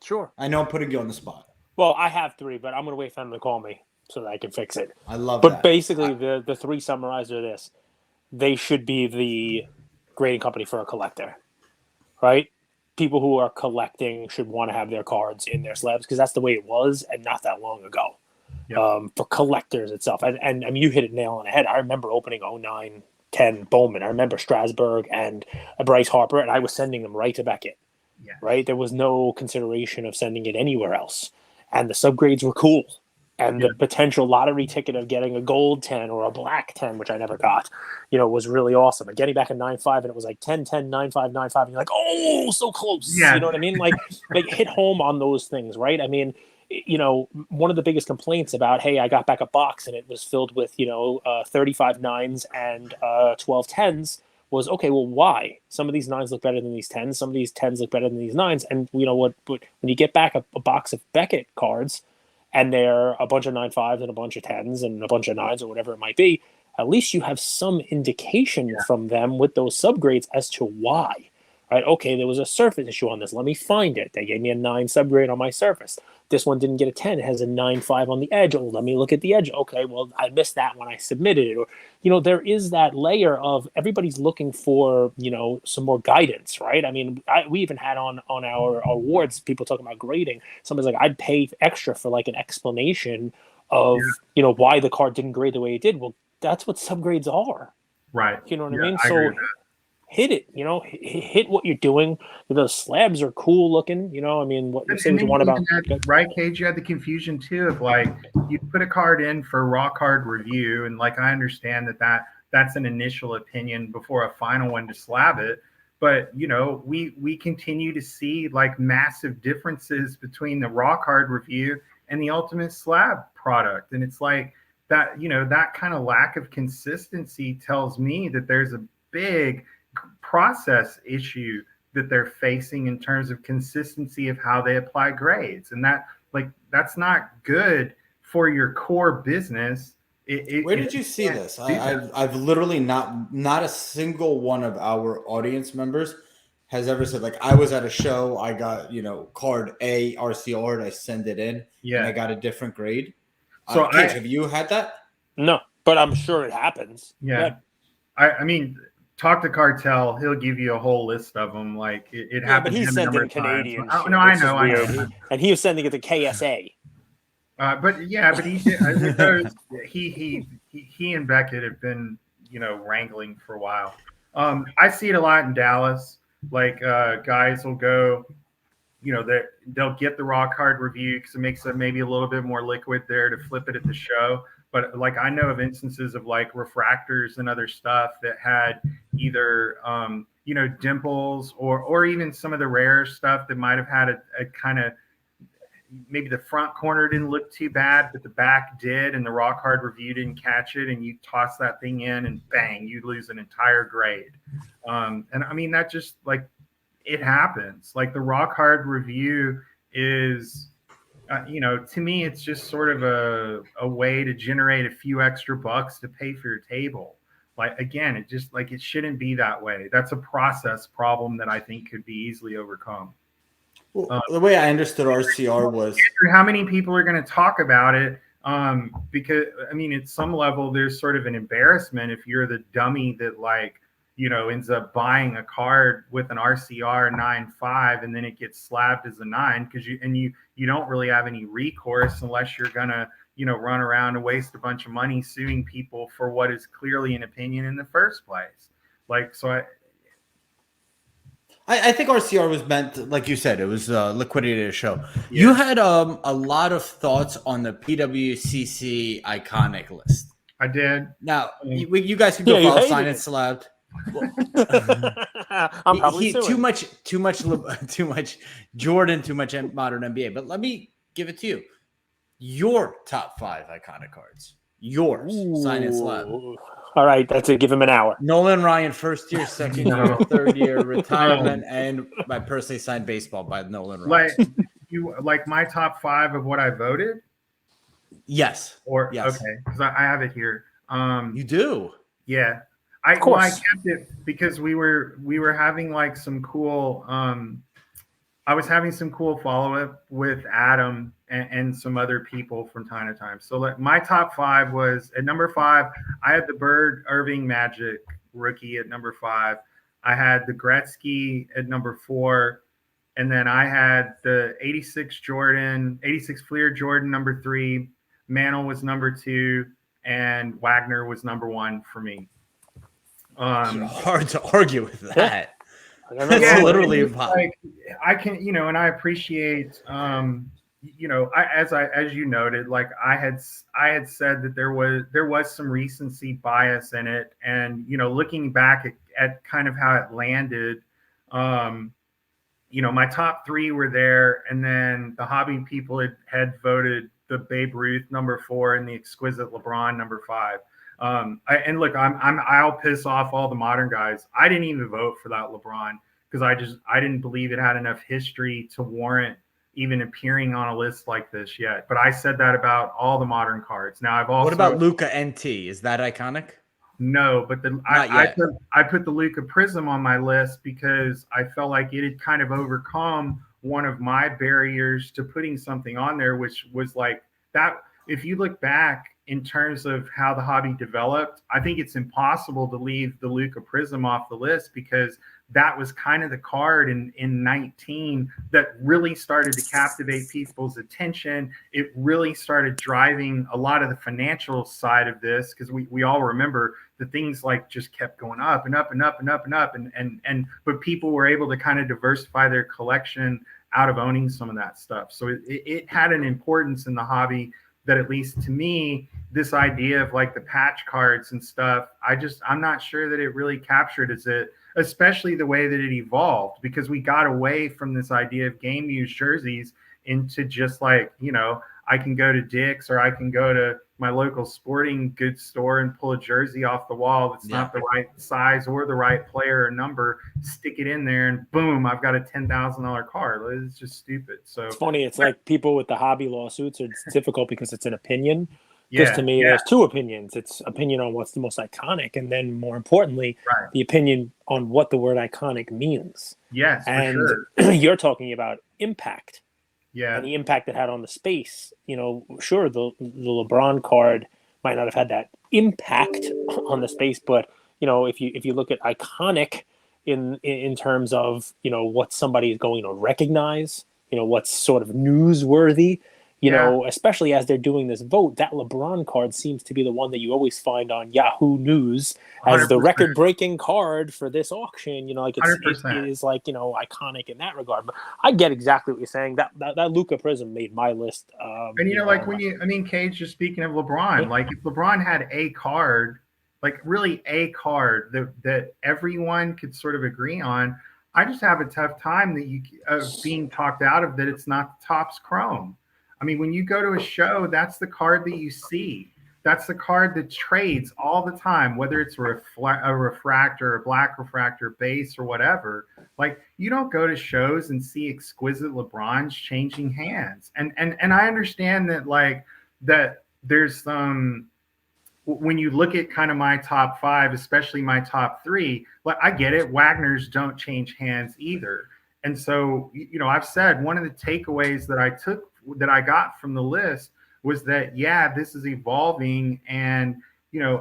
Sure. I know I'm putting you on the spot. Well, I have 3, but I'm going to wait for them to call me so that I can fix it. I love that. But basically, the 3 summarized are this. They should be the grading company for a collector, right? People who are collecting should want to have their cards in their slabs, because that's the way it was and not that long ago. Yep. For collectors itself. And I mean, you hit it nail on the head. I remember opening 09-10 Bowman. I remember Strasburg and Bryce Harper, and I was sending them right to Beckett. Yeah. Right? There was no consideration of sending it anywhere else. And the subgrades were cool. And the potential lottery ticket of getting a gold 10 or a black 10, which I never got, was really awesome. And getting back a 9.5, and it was like 10, 10, 9.5, 9.5. And you're like, oh, so close. Yeah. You know what I mean? Like hit home on those things, right? I mean, one of the biggest complaints about, hey, I got back a box and it was filled with, 35 9s and 12 10s was, okay, well, why? Some of these 9s look better than these 10s. Some of these 10s look better than these 9s. And when you get back a box of Beckett cards, and they're a bunch of 9.5s and a bunch of 10s and a bunch of 9s or whatever it might be, at least you have some indication from them with those subgrades as to why. Right? Okay, there was a surface issue on this. Let me find it. They gave me a 9 subgrade on my surface. This one didn't get a 10. It has a 9.5 on the edge. Oh, let me look at the edge. Okay, well, I missed that when I submitted it. Or, there is that layer of everybody's looking for, some more guidance, right? I mean, we even had on our awards, people talking about grading. Somebody's like, I'd pay extra for like an explanation of, why the card didn't grade the way it did. Well, that's what subgrades are. Right. You know what I mean? So hit it, hit what you're doing. Those slabs are cool looking, I mean, what you say what you want about right, Cage? You had the confusion too of like, you put a card in for raw card review, and like, I understand that's an initial opinion before a final one to slab it. But we continue to see like massive differences between the raw card review and the ultimate slab product. And it's like that, that kind of lack of consistency tells me that there's a big process issue that they're facing in terms of consistency of how they apply grades. And that's not good for your core business. Where did you see this? I've literally not a single one of our audience members has ever said, like, I was at a show, I got, card A RCR, and I send it in, and I got a different grade. So Cage, have you had that? No, but I'm sure it happens. Yeah. I mean, talk to Cartel. He'll give you a whole list of them. Like it happened. But he's sending Canadian. Oh, no, I know. And he was sending it to KSA. But he and Beckett have been, wrangling for a while. I see it a lot in Dallas. Like guys will go, they'll get the raw card review because it makes it maybe a little bit more liquid there to flip it at the show. But like I know of instances of like refractors and other stuff that had either dimples or even some of the rare stuff that might have had a kind of, maybe the front corner didn't look too bad, but the back did, and the raw card review didn't catch it, and you toss that thing in and bang, you lose an entire grade. And I mean, that just like, it happens. Like the raw card review is, to me, it's just sort of a way to generate a few extra bucks to pay for your table. Like, again, it just like, it shouldn't be that way. That's a process problem that I think could be easily overcome. Well, the way I understood RCR was how many people are going to talk about it. Because I mean, at some level, there's sort of an embarrassment if you're the dummy that like, ends up buying a card with an RCR 9.5 and then it gets slabbed as a 9 because you don't really have any recourse unless you're gonna run around and waste a bunch of money suing people for what is clearly an opinion in the first place. Like, so I think RCR was meant, like you said, it was liquidated a show. Yeah. You had a lot of thoughts on the PWCC iconic list. I did. Now, you guys can go follow Sign and Slabbed. I'm probably too much Jordan, too much modern NBA. But let me give it to you. Your top 5 iconic cards. Yours. Ooh. Sign and Slabbed. All right, that's it. Give him an hour. Nolan Ryan, first year, second year, third year, retirement, and my personally signed baseball by Nolan Ryan. Like my top 5 of what I voted? Yes. Yes. Okay, because I have it here. You do? Yeah. I kept it because we were having like some cool I was having some cool follow-up with Adam and some other people from time to time. So like my top 5 was at number 5, I had the Bird Irving Magic rookie at number 5. I had the Gretzky at number 4. And then I had the 86 Fleer Jordan number 3. Mantle was number 2. And Wagner was number 1 for me. Hard to argue with that. That's literally like I can, and I appreciate, as you noted, like I had said that there was some recency bias in it, and looking back at kind of how it landed, my top 3 were there, and then the hobby people had voted the Babe Ruth number 4 and the exquisite LeBron number 5. I'll piss off all the modern guys. I didn't even vote for that LeBron because I didn't believe it had enough history to warrant even appearing on a list like this yet. But I said that about all the modern cards. Now I've also. What about Luka NT? Is that iconic? No, but I put the Luka Prism on my list because I felt like it had kind of overcome one of my barriers to putting something on there, which was like that. If you look back in terms of how the hobby developed, I think it's impossible to leave the Luka Prism off the list because that was kind of the card in 19 that really started to captivate people's attention. It really started driving a lot of the financial side of this because we all remember the things like just kept going up and up and up and up and up. But people were able to kind of diversify their collection out of owning some of that stuff. So it had an importance in the hobby that, at least to me, this idea of like the patch cards and stuff, I'm not sure that it really captured especially the way that it evolved, because we got away from this idea of game used jerseys into just like, I can go to Dick's or I can go to my local sporting goods store and pull a jersey off the wall that's not the right size or the right player or number, stick it in there, and boom, I've got a $10,000 card. It's just stupid. So it's funny. It's like people with the hobby lawsuits, it's difficult because it's an opinion. Because Yeah, to me, yeah, there's two opinions. It's opinion on what's the most iconic, and then more importantly, right. the opinion on what the word iconic means. Yes, for And sure. you're talking about impact Yeah, and the impact it had on the space. Sure, the LeBron card might not have had that impact on the space, but if you look at iconic in terms of what somebody is going to recognize, what's sort of newsworthy, yeah, especially as they're doing this vote, that LeBron card seems to be the one that you always find on Yahoo News as the 100%, record-breaking card for this auction. Like it 100%. is like iconic in that regard. But I get exactly what you're saying. That Luka Prism made my list. And like I mean, Cage, just speaking of LeBron, like if LeBron had a card, like really a card that everyone could sort of agree on, I just have a tough time being talked out of that it's not the Topps Chrome. I mean, when you go to a show, that's the card that you see. That's the card that trades all the time, whether it's a refractor, a black refractor base, or whatever. Like you don't go to shows and see exquisite LeBrons changing hands. And I understand that that there's some when you look at kind of my top five, especially my top three, like I get it. Wagner's don't change hands either. And so, I've said one of the takeaways that I got from the list was that, yeah, this is evolving. And,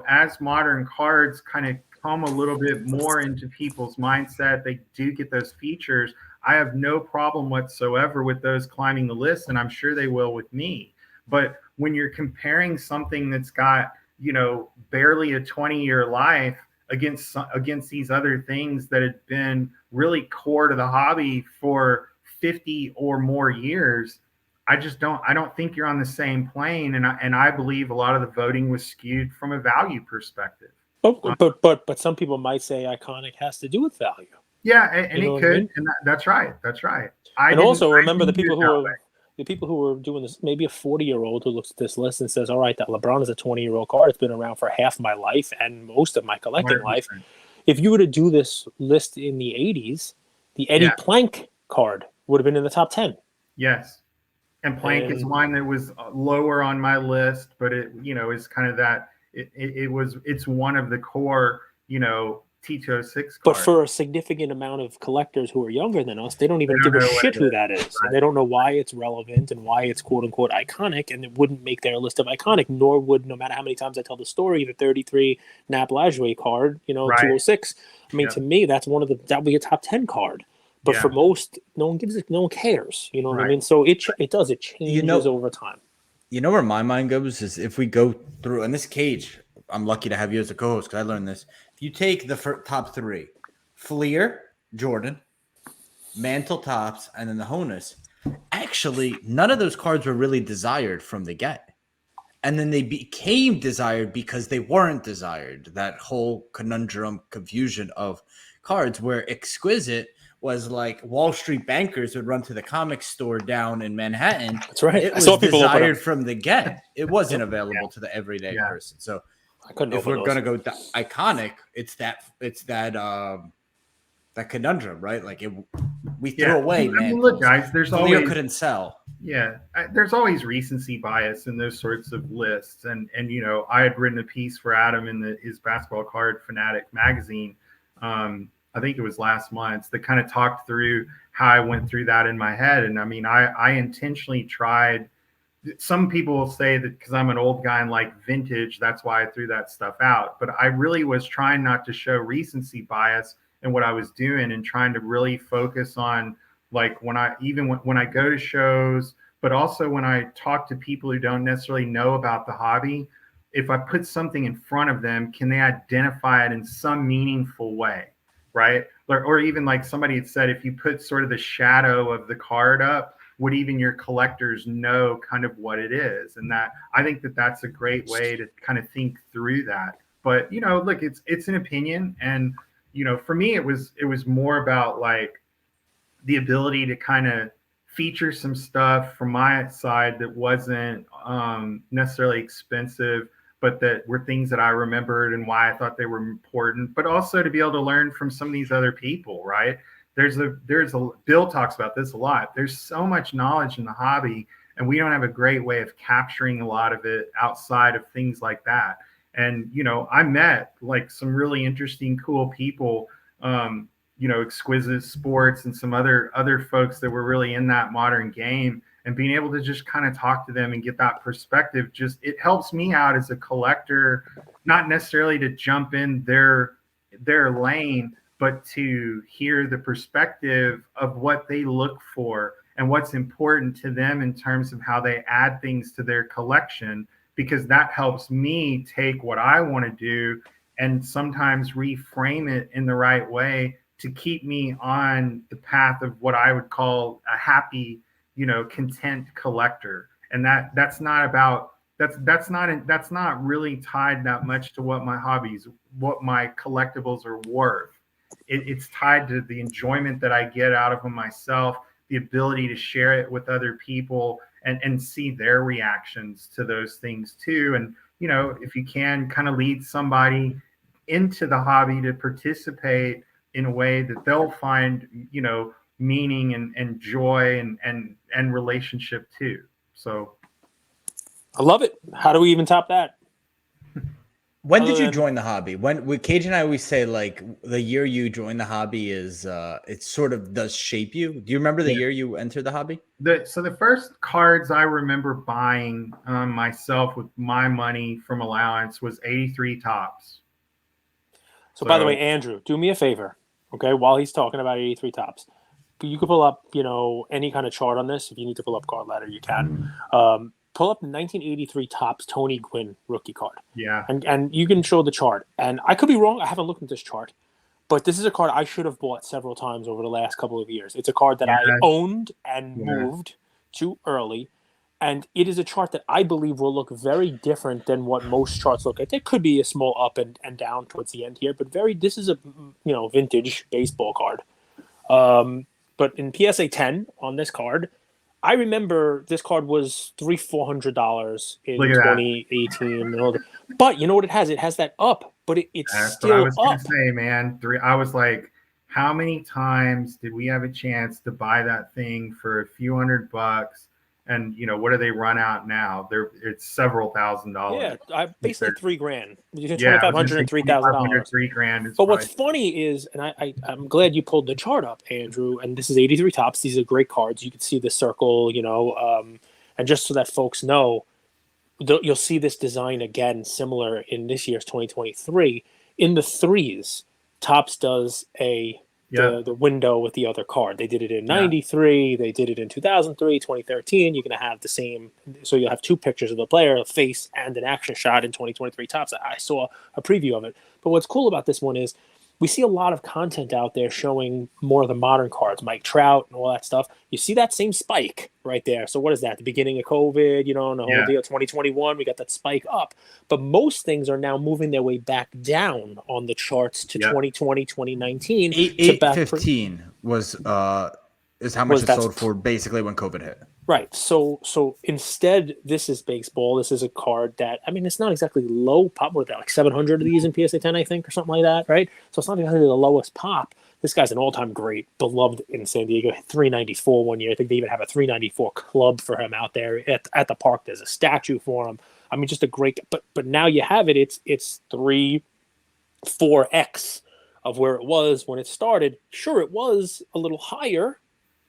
as modern cards kind of come a little bit more into people's mindset, they do get those features. I have no problem whatsoever with those climbing the list, and I'm sure they will with me. But when you're comparing something that's got, barely a 20-year life against these other things that had been really core to the hobby for 50 or more years, I don't think you're on the same plane. And I believe a lot of the voting was skewed from a value perspective. But some people might say iconic has to do with value. Yeah, and it could, I mean? and that's right. That's right. And also remember the people who are doing this, maybe a 40-year-old who looks at this list and says, all right, that LeBron is a 20-year-old card. It's been around for half my life and most of my collecting 100%. life. If you were to do this list in the 80s, the Eddie Plank card would have been in the top 10. Yes. And Plank is one that was lower on my list, but it, is kind of that it's one of the core, T206 cards. But for a significant amount of collectors who are younger than us, they don't even give a shit who that is. Right. And they don't know why it's relevant and why it's quote unquote iconic, and it wouldn't make their list of iconic, nor would, no matter how many times I tell the story, the 33 Nap Lajoie card, right. 206. I mean, to me, that would be a top 10 card. But for most, no one cares. You know what I mean? So it changes over time. Where my mind goes is if we go through, and this Cage, I'm lucky to have you as a co-host because I learned this. If you take the top three, Fleer, Jordan, Mantle Tops, and then the Honus, actually, none of those cards were really desired from the get. And then they became desired because they weren't desired. That whole conundrum, confusion of cards where Exquisite was like Wall Street bankers would run to the comic store down in Manhattan. That's right. It was desired from the get. It wasn't available to the everyday person. So if we're going to go iconic, it's that conundrum, right? Like we threw away, man. Look, guys, there's always couldn't sell. Yeah, there's always recency bias in those sorts of lists, and I had written a piece for Adam in his Basketball Card Fanatic magazine. I think it was last month, that kind of talked through how I went through that in my head. And I mean, I intentionally tried. Some people will say that because I'm an old guy and like vintage, that's why I threw that stuff out. But I really was trying not to show recency bias in what I was doing and trying to really focus on like when I go to shows, but also when I talk to people who don't necessarily know about the hobby, if I put something in front of them, can they identify it in some meaningful way? Right. Or even like somebody had said, if you put sort of the shadow of the card up, would even your collectors know kind of what it is? And that I think that's a great way to kind of think through that. But, look, it's an opinion. And, for me, it was more about like the ability to kind of feature some stuff from my side that wasn't necessarily expensive, but that were things that I remembered and why I thought they were important, but also to be able to learn from some of these other people, right? There's a Bill talks about this a lot. There's so much knowledge in the hobby, and we don't have a great way of capturing a lot of it outside of things like that. And, you know, I met like some really interesting, cool people, you know, Exquisite Sports and some other folks that were really in that modern game, and being able to just kind of talk to them and get that perspective, just it helps me out as a collector, not necessarily to jump in their lane, but to hear the perspective of what they look for and what's important to them in terms of how they add things to their collection, because that helps me take what I want to do and sometimes reframe it in the right way to keep me on the path of what I would call a happy, you know, content collector. And that's not really tied that much to what my hobbies, what my collectibles are worth. It's tied to the enjoyment that I get out of them myself, the ability to share it with other people and see their reactions to those things too. And, you know, if you can kind of lead somebody into the hobby to participate in a way that they'll find, you know, meaning and joy and relationship too. So I love it. How do we even top that? When did you join the hobby? When with Cage and I always say like the year you joined the hobby is it sort of does shape you. Do you remember the year you entered the hobby? So the first cards I remember buying myself with my money from allowance was 83 Tops. So by the way, Andrew, do me a favor, okay? While he's talking about 83 Tops, you could pull up, you know, any kind of chart on this. If you need to pull up card ladder, you can. Pull up 1983 Topps Tony Gwynn rookie card. Yeah. And you can show the chart. And I could be wrong. I haven't looked at this chart. But this is a card I should have bought several times over the last couple of years. It's a card that I owned and moved too early. And it is a chart that I believe will look very different than what most charts look at. There could be a small up and down towards the end here, but this is a, you know, vintage baseball card. But in PSA 10 on this card, I remember this card was $400 in 2018. And all that. But you know what it has? It has that up, but it's still what I was up. Gonna say, man. I was like, how many times did we have a chance to buy that thing for a few $100? And you know, what do they run out now? It's several $1,000s. Yeah, basically $3,000. You get $2,500 and $3,000. $3,000. But what's funny is, and I'm glad you pulled the chart up, Andrew. And this is 83 Topps. These are great cards. You can see the circle, you know, and just so that folks know, you'll see this design again, similar in this year's 2023 in the threes. Topps does the window with the other card. They did it in 93. They did it in 2003, 2013. You're going to have the same. So you'll have two pictures of the player, a face and an action shot in 2023 Topps. I saw a preview of it. But what's cool about this one is we see a lot of content out there showing more of the modern cards, Mike Trout and all that stuff. You see that same spike right there. So what is that? The beginning of COVID, you know, and the whole deal, 2021, we got that spike up. But most things are now moving their way back down on the charts to 2020, 2019. 815 is how much it sold for basically when COVID hit. Right. So instead, this is baseball. This is a card that, I mean, it's not exactly low pop. What, like 700 of these in PSA 10, I think, or something like that, right? So it's not exactly the lowest pop. This guy's an all-time great, beloved in San Diego. 394 one year. I think they even have a 394 club for him out there at the park. There's a statue for him. I mean, just a great. But now you have it. It's 3-4x of where it was when it started. Sure, it was a little higher,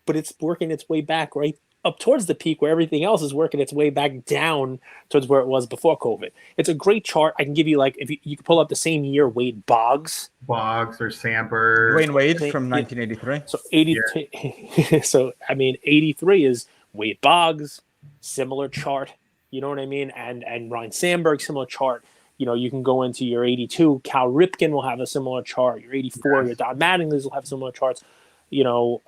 but it's working its way back right up towards the peak where everything else is working its way back down towards where it was before COVID. It's a great chart. I can give you, like, if you can pull up the same year, Wade Boggs or Samper. Dwayne Wade from 1983. So 80. So, I mean, 83 is Wade Boggs, similar chart. You know what I mean? And Ryan Sandberg, similar chart. You know, you can go into your 82. Cal Ripken will have a similar chart. Your 84, your Don Mattingly's will have similar charts. You know,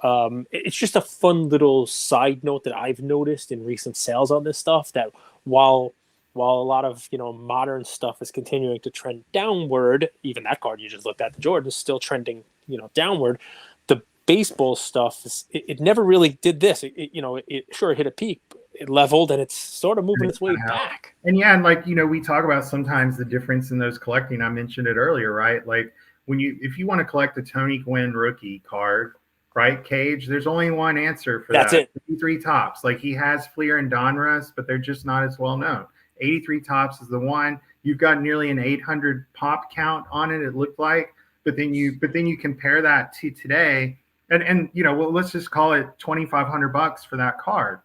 it's just a fun little side note that I've noticed in recent sales on this stuff, that while a lot of, you know, modern stuff is continuing to trend downward, even that card you just looked at, the Jordan, is still trending, you know, downward. The baseball stuff, it never really did this. It sure hit a peak, it leveled, and it's sort of moving its way back. And and like, you know, we talk about sometimes the difference in those collecting. I mentioned it earlier, right? Like if you want to collect a Tony Gwynn rookie card, right? Cage, there's only one answer for That's that. it. 83 Tops. Like he has Fleer and Donruss, but they're just not as well known. 83 Tops is the one. You've got nearly an 800 pop count on it, it looked like. But then you compare that to today, and you know, well, let's just call it $2,500 for that card.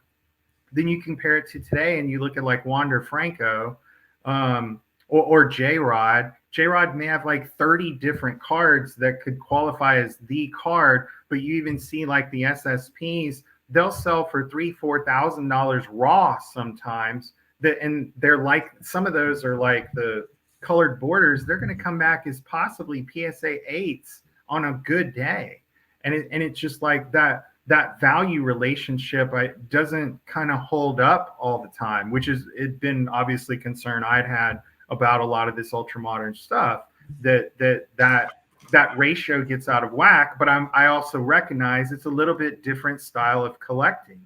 Then you compare it to today, and you look at like Wander Franco, or J Rod. J Rod may have like 30 different cards that could qualify as the card, but you even see like the SSPs, they'll sell for $3,000-$4,000 raw sometimes. And they're like, some of those are like the colored borders. They're going to come back as possibly PSA 8s on a good day, and it's just like that value relationship doesn't kind of hold up all the time, which is it been obviously concern I'd had about a lot of this ultra modern stuff, that ratio gets out of whack. But I also recognize it's a little bit different style of collecting,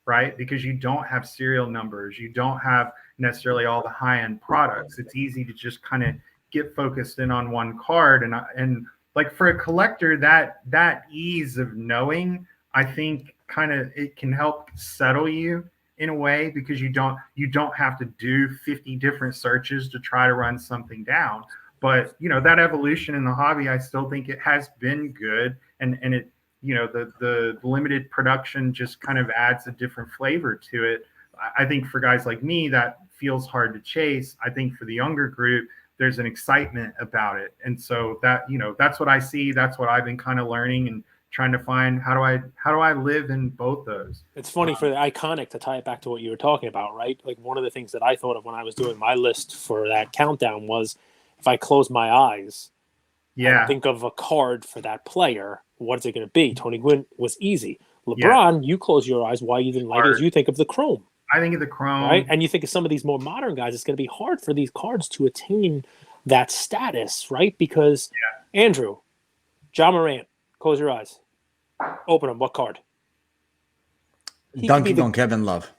right? Because you don't have serial numbers, you don't have necessarily all the high end products. It's easy to just kind of get focused in on one card, and like for a collector, that ease of knowing, I think kind of it can help settle you in a way, because you don't have to do 50 different searches to try to run something down. But you know, that evolution in the hobby, I still think it has been good, and it, you know, the limited production just kind of adds a different flavor to it. I think for guys like me, that feels hard to chase. I think for the younger group, there's an excitement about it, and so that, you know, that's what I see. That's what I've been kind of learning and trying to find, how do I live in both those. It's funny for the iconic, to tie it back to what you were talking about, right? Like one of the things that I thought of when I was doing my list for that countdown was, if I close my eyes, and think of a card for that player, what is it going to be? Tony Gwynn was easy. LeBron, you close your eyes. Why you didn't like it is you think of the Chrome. I think of the Chrome. Right? And you think of some of these more modern guys, it's going to be hard for these cards to attain that status, right? Because, Andrew, Ja Morant, close your eyes. Open them. What card? Dunking on Kevin Love.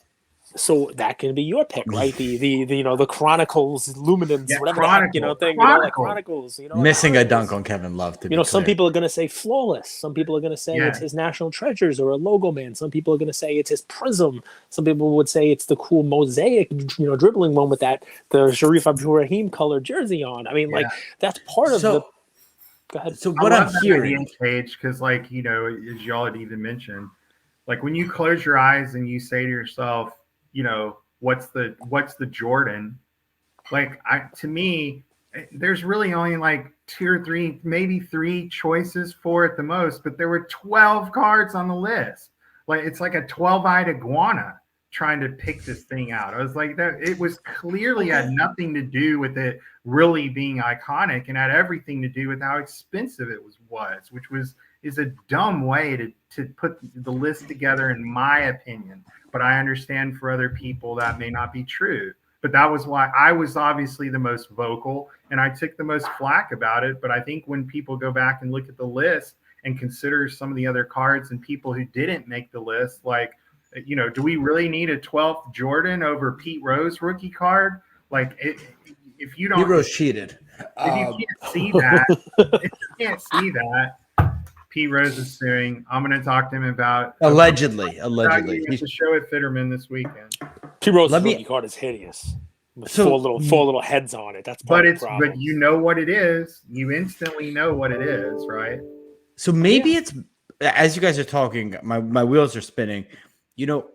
So that can be your pick, right? The you know, the Chronicles, Luminance, whatever the heck, you know, thing, you know, like Chronicles, you know. Missing a dunk on Kevin Love, to be you know, clear. some people are going to say Flawless. Some people are going to say it's his National Treasures or a Logo Man. Some people are going to say it's his Prism. Some people would say it's the cool Mosaic, you know, dribbling one with the Sharif Abdul-Rahim colored jersey on. I mean, like, that's part of the. Go ahead. So what I'm hearing, Page, because like, you know, as y'all had even mentioned, like when you close your eyes and you say to yourself, you know, what's the Jordan? Like, to me, there's really only like 2 or 3, maybe 3 choices for it the most, but there were 12 cards on the list. Like, it's like a 12-eyed iguana trying to pick this thing out. I was like, that it was clearly had nothing to do with it really being iconic, and had everything to do with how expensive it was, which is a dumb way to put the list together, in my opinion. But I understand for other people that may not be true. But that was why I was obviously the most vocal, and I took the most flack about it. But I think when people go back and look at the list and consider some of the other cards and people who didn't make the list, like, you know, do we really need a 12th Jordan over Pete Rose rookie card? Like, if you don't, Pete Rose cheated. If you can't see that, Pete Rose is suing. I'm going to talk to him about allegedly. He's a show at Fitterman this weekend. Pete Rose's rookie card is hideous. With four little heads on it. That's part of the problem. But you know what it is. You instantly know what it is, right? So maybe it's, as you guys are talking, my wheels are spinning. You know,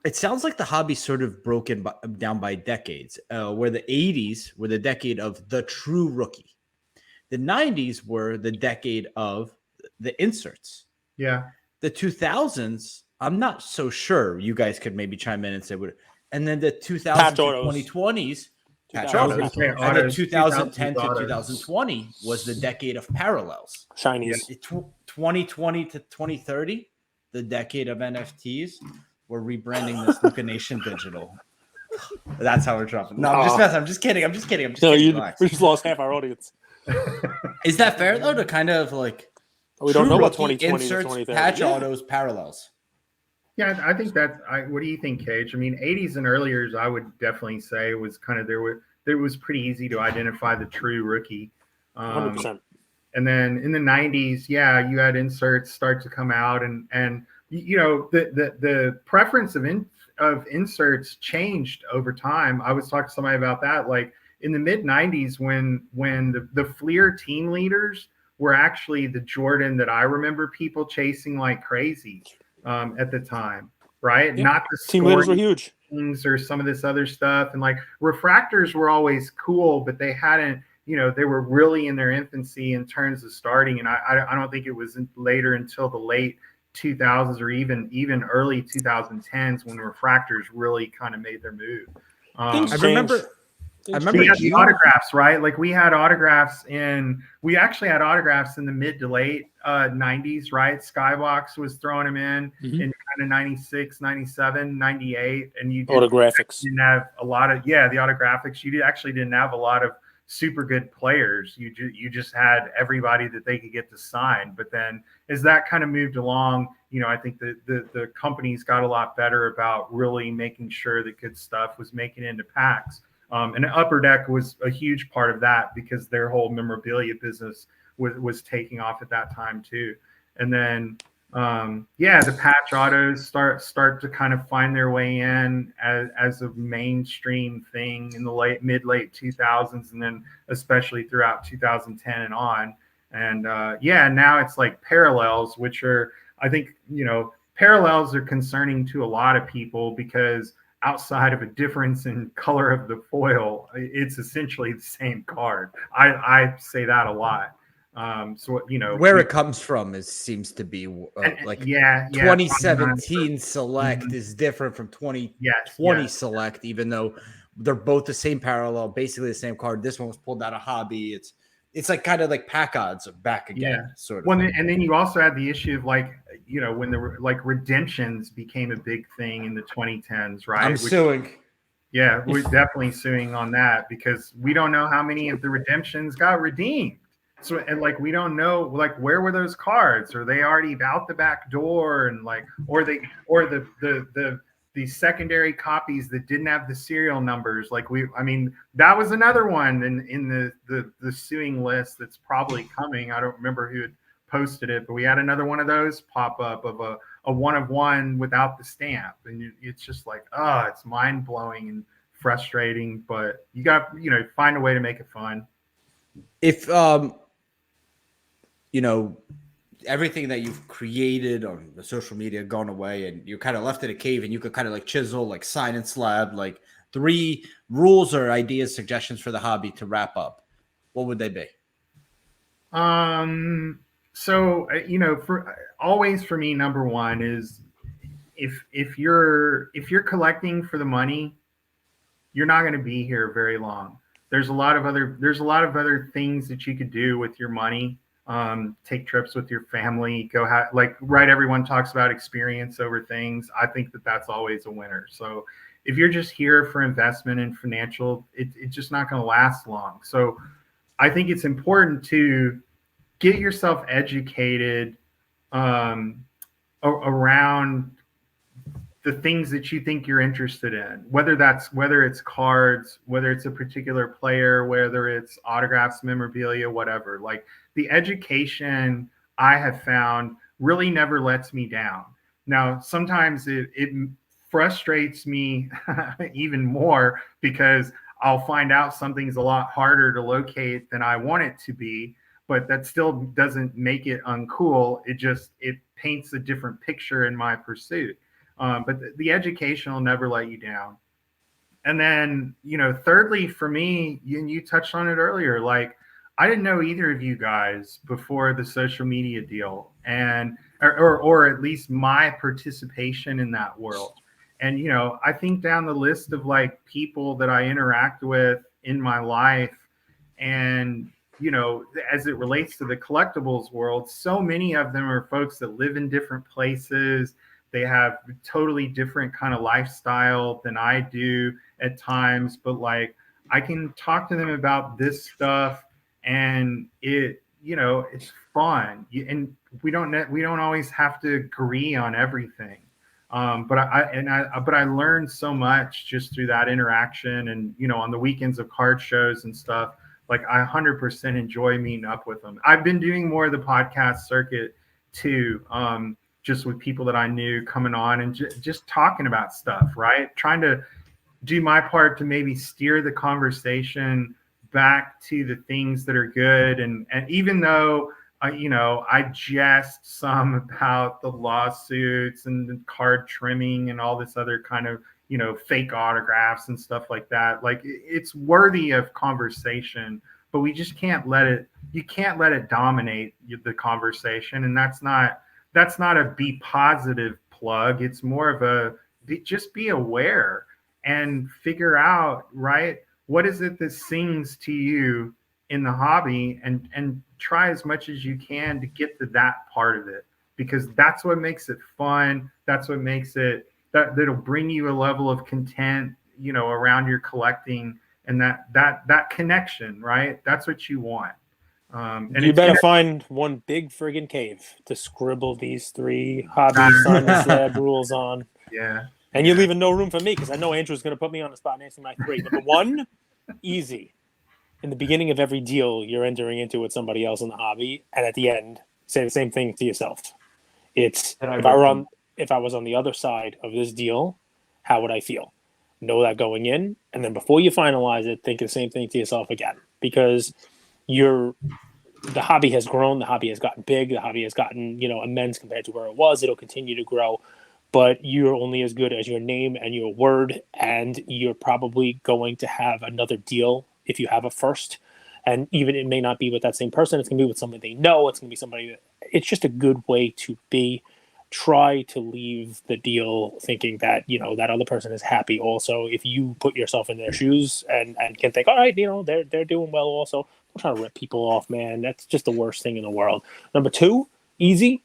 it sounds like the hobby's sort of broken down by decades, where the 80s were the decade of the true rookie. The 90s were the decade of the inserts. Yeah. The 2000s, I'm not so sure. You guys could maybe chime in and say what. And then the 2000s to 2020s, patch autos. And the 2010 to 2020 was the decade of parallels. Shinies. 2020 to 2030, the decade of NFTs. We're rebranding this Luca Nation Digital. That's how we're dropping. No, I'm just messing. I'm just kidding. We just lost half our audience. Is that fair though? To kind of like, we don't know about 2020 inserts, to 2030. patch autos, parallels. Yeah, I think that's. What do you think, Cage? I mean, 80s and earlier, I would definitely say was kind of there was pretty easy to identify the true rookie. 100%. And then in the 90s, yeah, you had inserts start to come out, and you know, the preference of inserts changed over time. I was talking to somebody about that, like in the mid 90s when the Fleer team leaders were actually the Jordan that I remember people chasing like crazy at the time, right? Yeah. Not the Team leaders were huge. or some of this other stuff. And like refractors were always cool, but they hadn't, you know, they were really in their infancy in terms of starting. And I don't think it was later until the late 2000s or even early 2010s when refractors really kind of made their move. Things I changed. remember We had the autographs, right? Like we actually had autographs in the mid to late 90s, right? Skybox was throwing them in kind of 96, 97, 98. And you autographics. didn't have a lot of, the autographics. You actually didn't have a lot of super good players. You just had everybody that they could get to sign. But then as that kind of moved along, you know, I think the companies got a lot better about really making sure that good stuff was making it into packs. And Upper Deck was a huge part of that because their whole memorabilia business was taking off at that time too. And then, the patch autos start to kind of find their way in as a mainstream thing in the mid late 2000s, and then especially throughout 2010 and on. And now it's like parallels, which are, I think, you know, parallels are concerning to a lot of people because outside of a difference in color of the foil, it's essentially the same card. I say that a lot. So, you know, where it comes from seems to be like 2017 Select is different from 2020 Select, even though they're both the same parallel, basically the same card. This one was pulled out of hobby. It's like kind of like pack odds back again, sort of. Well, and then you also had the issue of like, you know, when the like redemptions became a big thing in the 2010s, right? I'm suing. Yeah, we're definitely suing on that because we don't know how many of the redemptions got redeemed. So, and like, we don't know, like, where were those cards? Are they already out the back door? And like, or the secondary copies that didn't have the serial numbers. Like I mean, that was another one in the suing list that's probably coming. I don't remember who had posted it, but we had another one of those pop up of a one of one without the stamp. And it's just like, it's mind blowing and frustrating, but you got, you know, find a way to make it fun. If, you know, everything that you've created on the social media gone away and you're kind of left in a cave and you could kind of like chisel, like sign and slab, like 3 rules or ideas, suggestions for the hobby to wrap up, what would they be? So, you know, for me, number one is if you're collecting for the money, you're not going to be here very long. There's a lot of other things that you could do with your money. Take trips with your family, right. Everyone talks about experience over things. I think that's always a winner. So if you're just here for investment and financial, it's just not going to last long. So I think it's important to get yourself educated around the things that you think you're interested in, whether it's cards, whether it's a particular player, whether it's autographs, memorabilia, whatever. Like the education I have found really never lets me down. Now, sometimes it frustrates me even more because I'll find out something's a lot harder to locate than I want it to be, but that still doesn't make it uncool. It paints a different picture in my pursuit. But the education will never let you down. And then, you know, thirdly, for me, you touched on it earlier, like I didn't know either of you guys before the social media deal, and or at least my participation in that world. And, you know, I think down the list of like people that I interact with in my life, and, you know, as it relates to the collectibles world, so many of them are folks that live in different places. They have totally different kind of lifestyle than I do at times, but like I can talk to them about this stuff and it, you know, it's fun. And we don't always have to agree on everything. But I learned so much just through that interaction and, you know, on the weekends of card shows and stuff, like I 100% enjoy meeting up with them. I've been doing more of the podcast circuit too, just with people that I knew coming on and just talking about stuff, right? Trying to do my part to maybe steer the conversation back to the things that are good. And even though, I jest some about the lawsuits and the card trimming and all this other kind of, fake autographs and stuff like that. Like it's worthy of conversation, but we just can't let it dominate the conversation. And that's not a be positive plug. It's more of just be aware and figure out, right, what is it that sings to you in the hobby, and try as much as you can to get to that part of it, because that's what makes it fun. That's what makes it that'll bring you a level of content, around your collecting, and that connection, right? That's what you want. And you better find one big friggin' cave to scribble these 3 hobby Simon Slab rules on. Yeah. And you're leaving no room for me, because I know Andrew's going to put me on the spot and answer my 3. Number 1, easy. In the beginning of every deal you're entering into with somebody else in the hobby, and at the end, say the same thing to yourself. It's if I was on the other side of this deal, how would I feel? Know that going in, and then before you finalize it, think the same thing to yourself again, because the hobby has grown, the hobby has gotten big, the hobby has gotten immense compared to where it was. It'll continue to grow, but you're only as good as your name and your word, and you're probably going to have another deal if you have a first. And even it may not be with that same person, it's going to be with somebody they know, it's going to be somebody it's just a good way to be. Try to leave the deal thinking that, that other person is happy also. If you put yourself in their shoes and can think, all right, they're doing well also. Don't try to rip people off, man. That's just the worst thing in the world. Number 2, easy,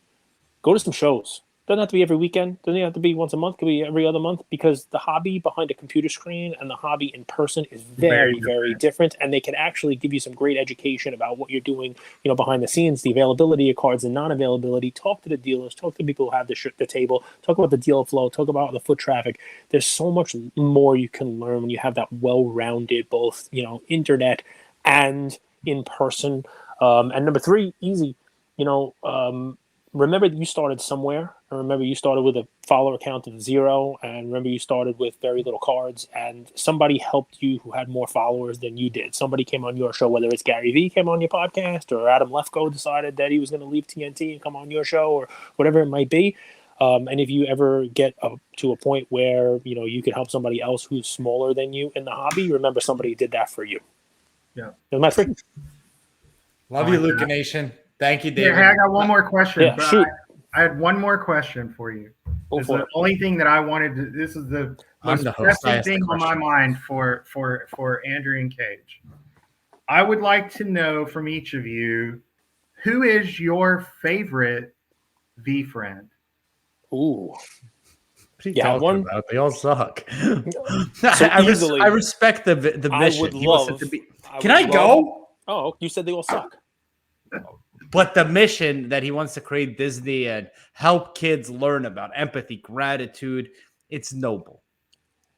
go to some shows. Doesn't have to be every weekend. Doesn't have to be once a month. Could be every other month, because the hobby behind a computer screen and the hobby in person is very, very different. And they can actually give you some great education about what you're doing, behind the scenes, the availability of cards and non-availability. Talk to the dealers, talk to people who have the table, talk about the deal flow, talk about the foot traffic. There's so much more you can learn when you have that well-rounded, both, internet and in person. And number 3, easy, remember that you started somewhere, and remember you started with a follower count of 0, and remember you started with very little cards, and somebody helped you who had more followers than you did. Somebody came on your show, whether it's Gary Vee came on your podcast, or Adam Lefko decided that he was going to leave TNT and come on your show, or whatever it might be. And if you ever get to a point where, you can help somebody else who's smaller than you in the hobby, remember somebody did that for you. Yeah. That's my freaking. Love you, Luca Nation. Thank you, David. Yeah, hey, I got one more question. Yeah, shoot. I had one more question for you. This is the only thing that I wanted to. This is the most pressing thing on my mind for Andrew and Cage. I would like to know from each of you, who is your favorite V friend? Ooh. Yeah, one. About? They all suck. So I respect the mission. Can I go? Oh, you said they all suck. But the mission that he wants to create Disney and help kids learn about empathy, gratitude, it's noble.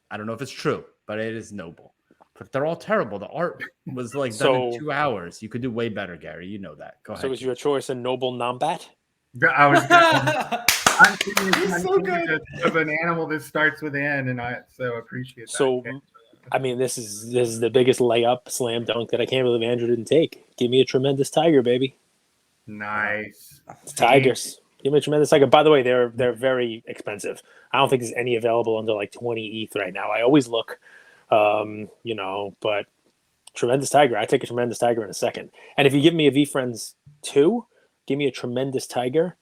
I don't know if it's true, but it is noble. But they're all terrible. The art was done in 2 hours. You could do way better, Gary. You know that. Go ahead. So is your choice a noble Nombat? I'm thinking of an animal that starts with N, and I so appreciate that. So, I mean, this is the biggest layup slam dunk that I can't believe Andrew didn't take. Give me a tremendous tiger, baby. Nice. Tigers. Give me a tremendous tiger. By the way, they're very expensive. I don't think there's any available under 20 ETH right now. I always look, but tremendous tiger. I take a tremendous tiger in a second. And if you give me a V-Friends 2, give me a tremendous tiger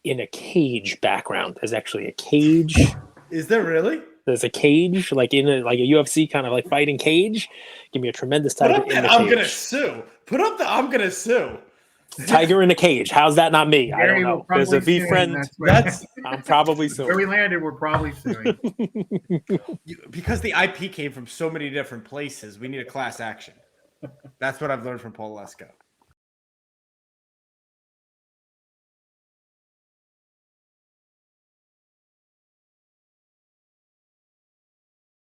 in a cage background. There's actually a cage. Is there really? There's a cage, in a UFC kind of fighting cage. Give me a tremendous tiger in the cage. I'm gonna sue. Put up the I'm gonna sue. Tiger in a cage. How's that not me? I don't know. There's a V-Friend. I'm probably suing. Where we landed, we're probably suing. Because the IP came from so many different places, we need a class action. That's what I've learned from Paul Lesko.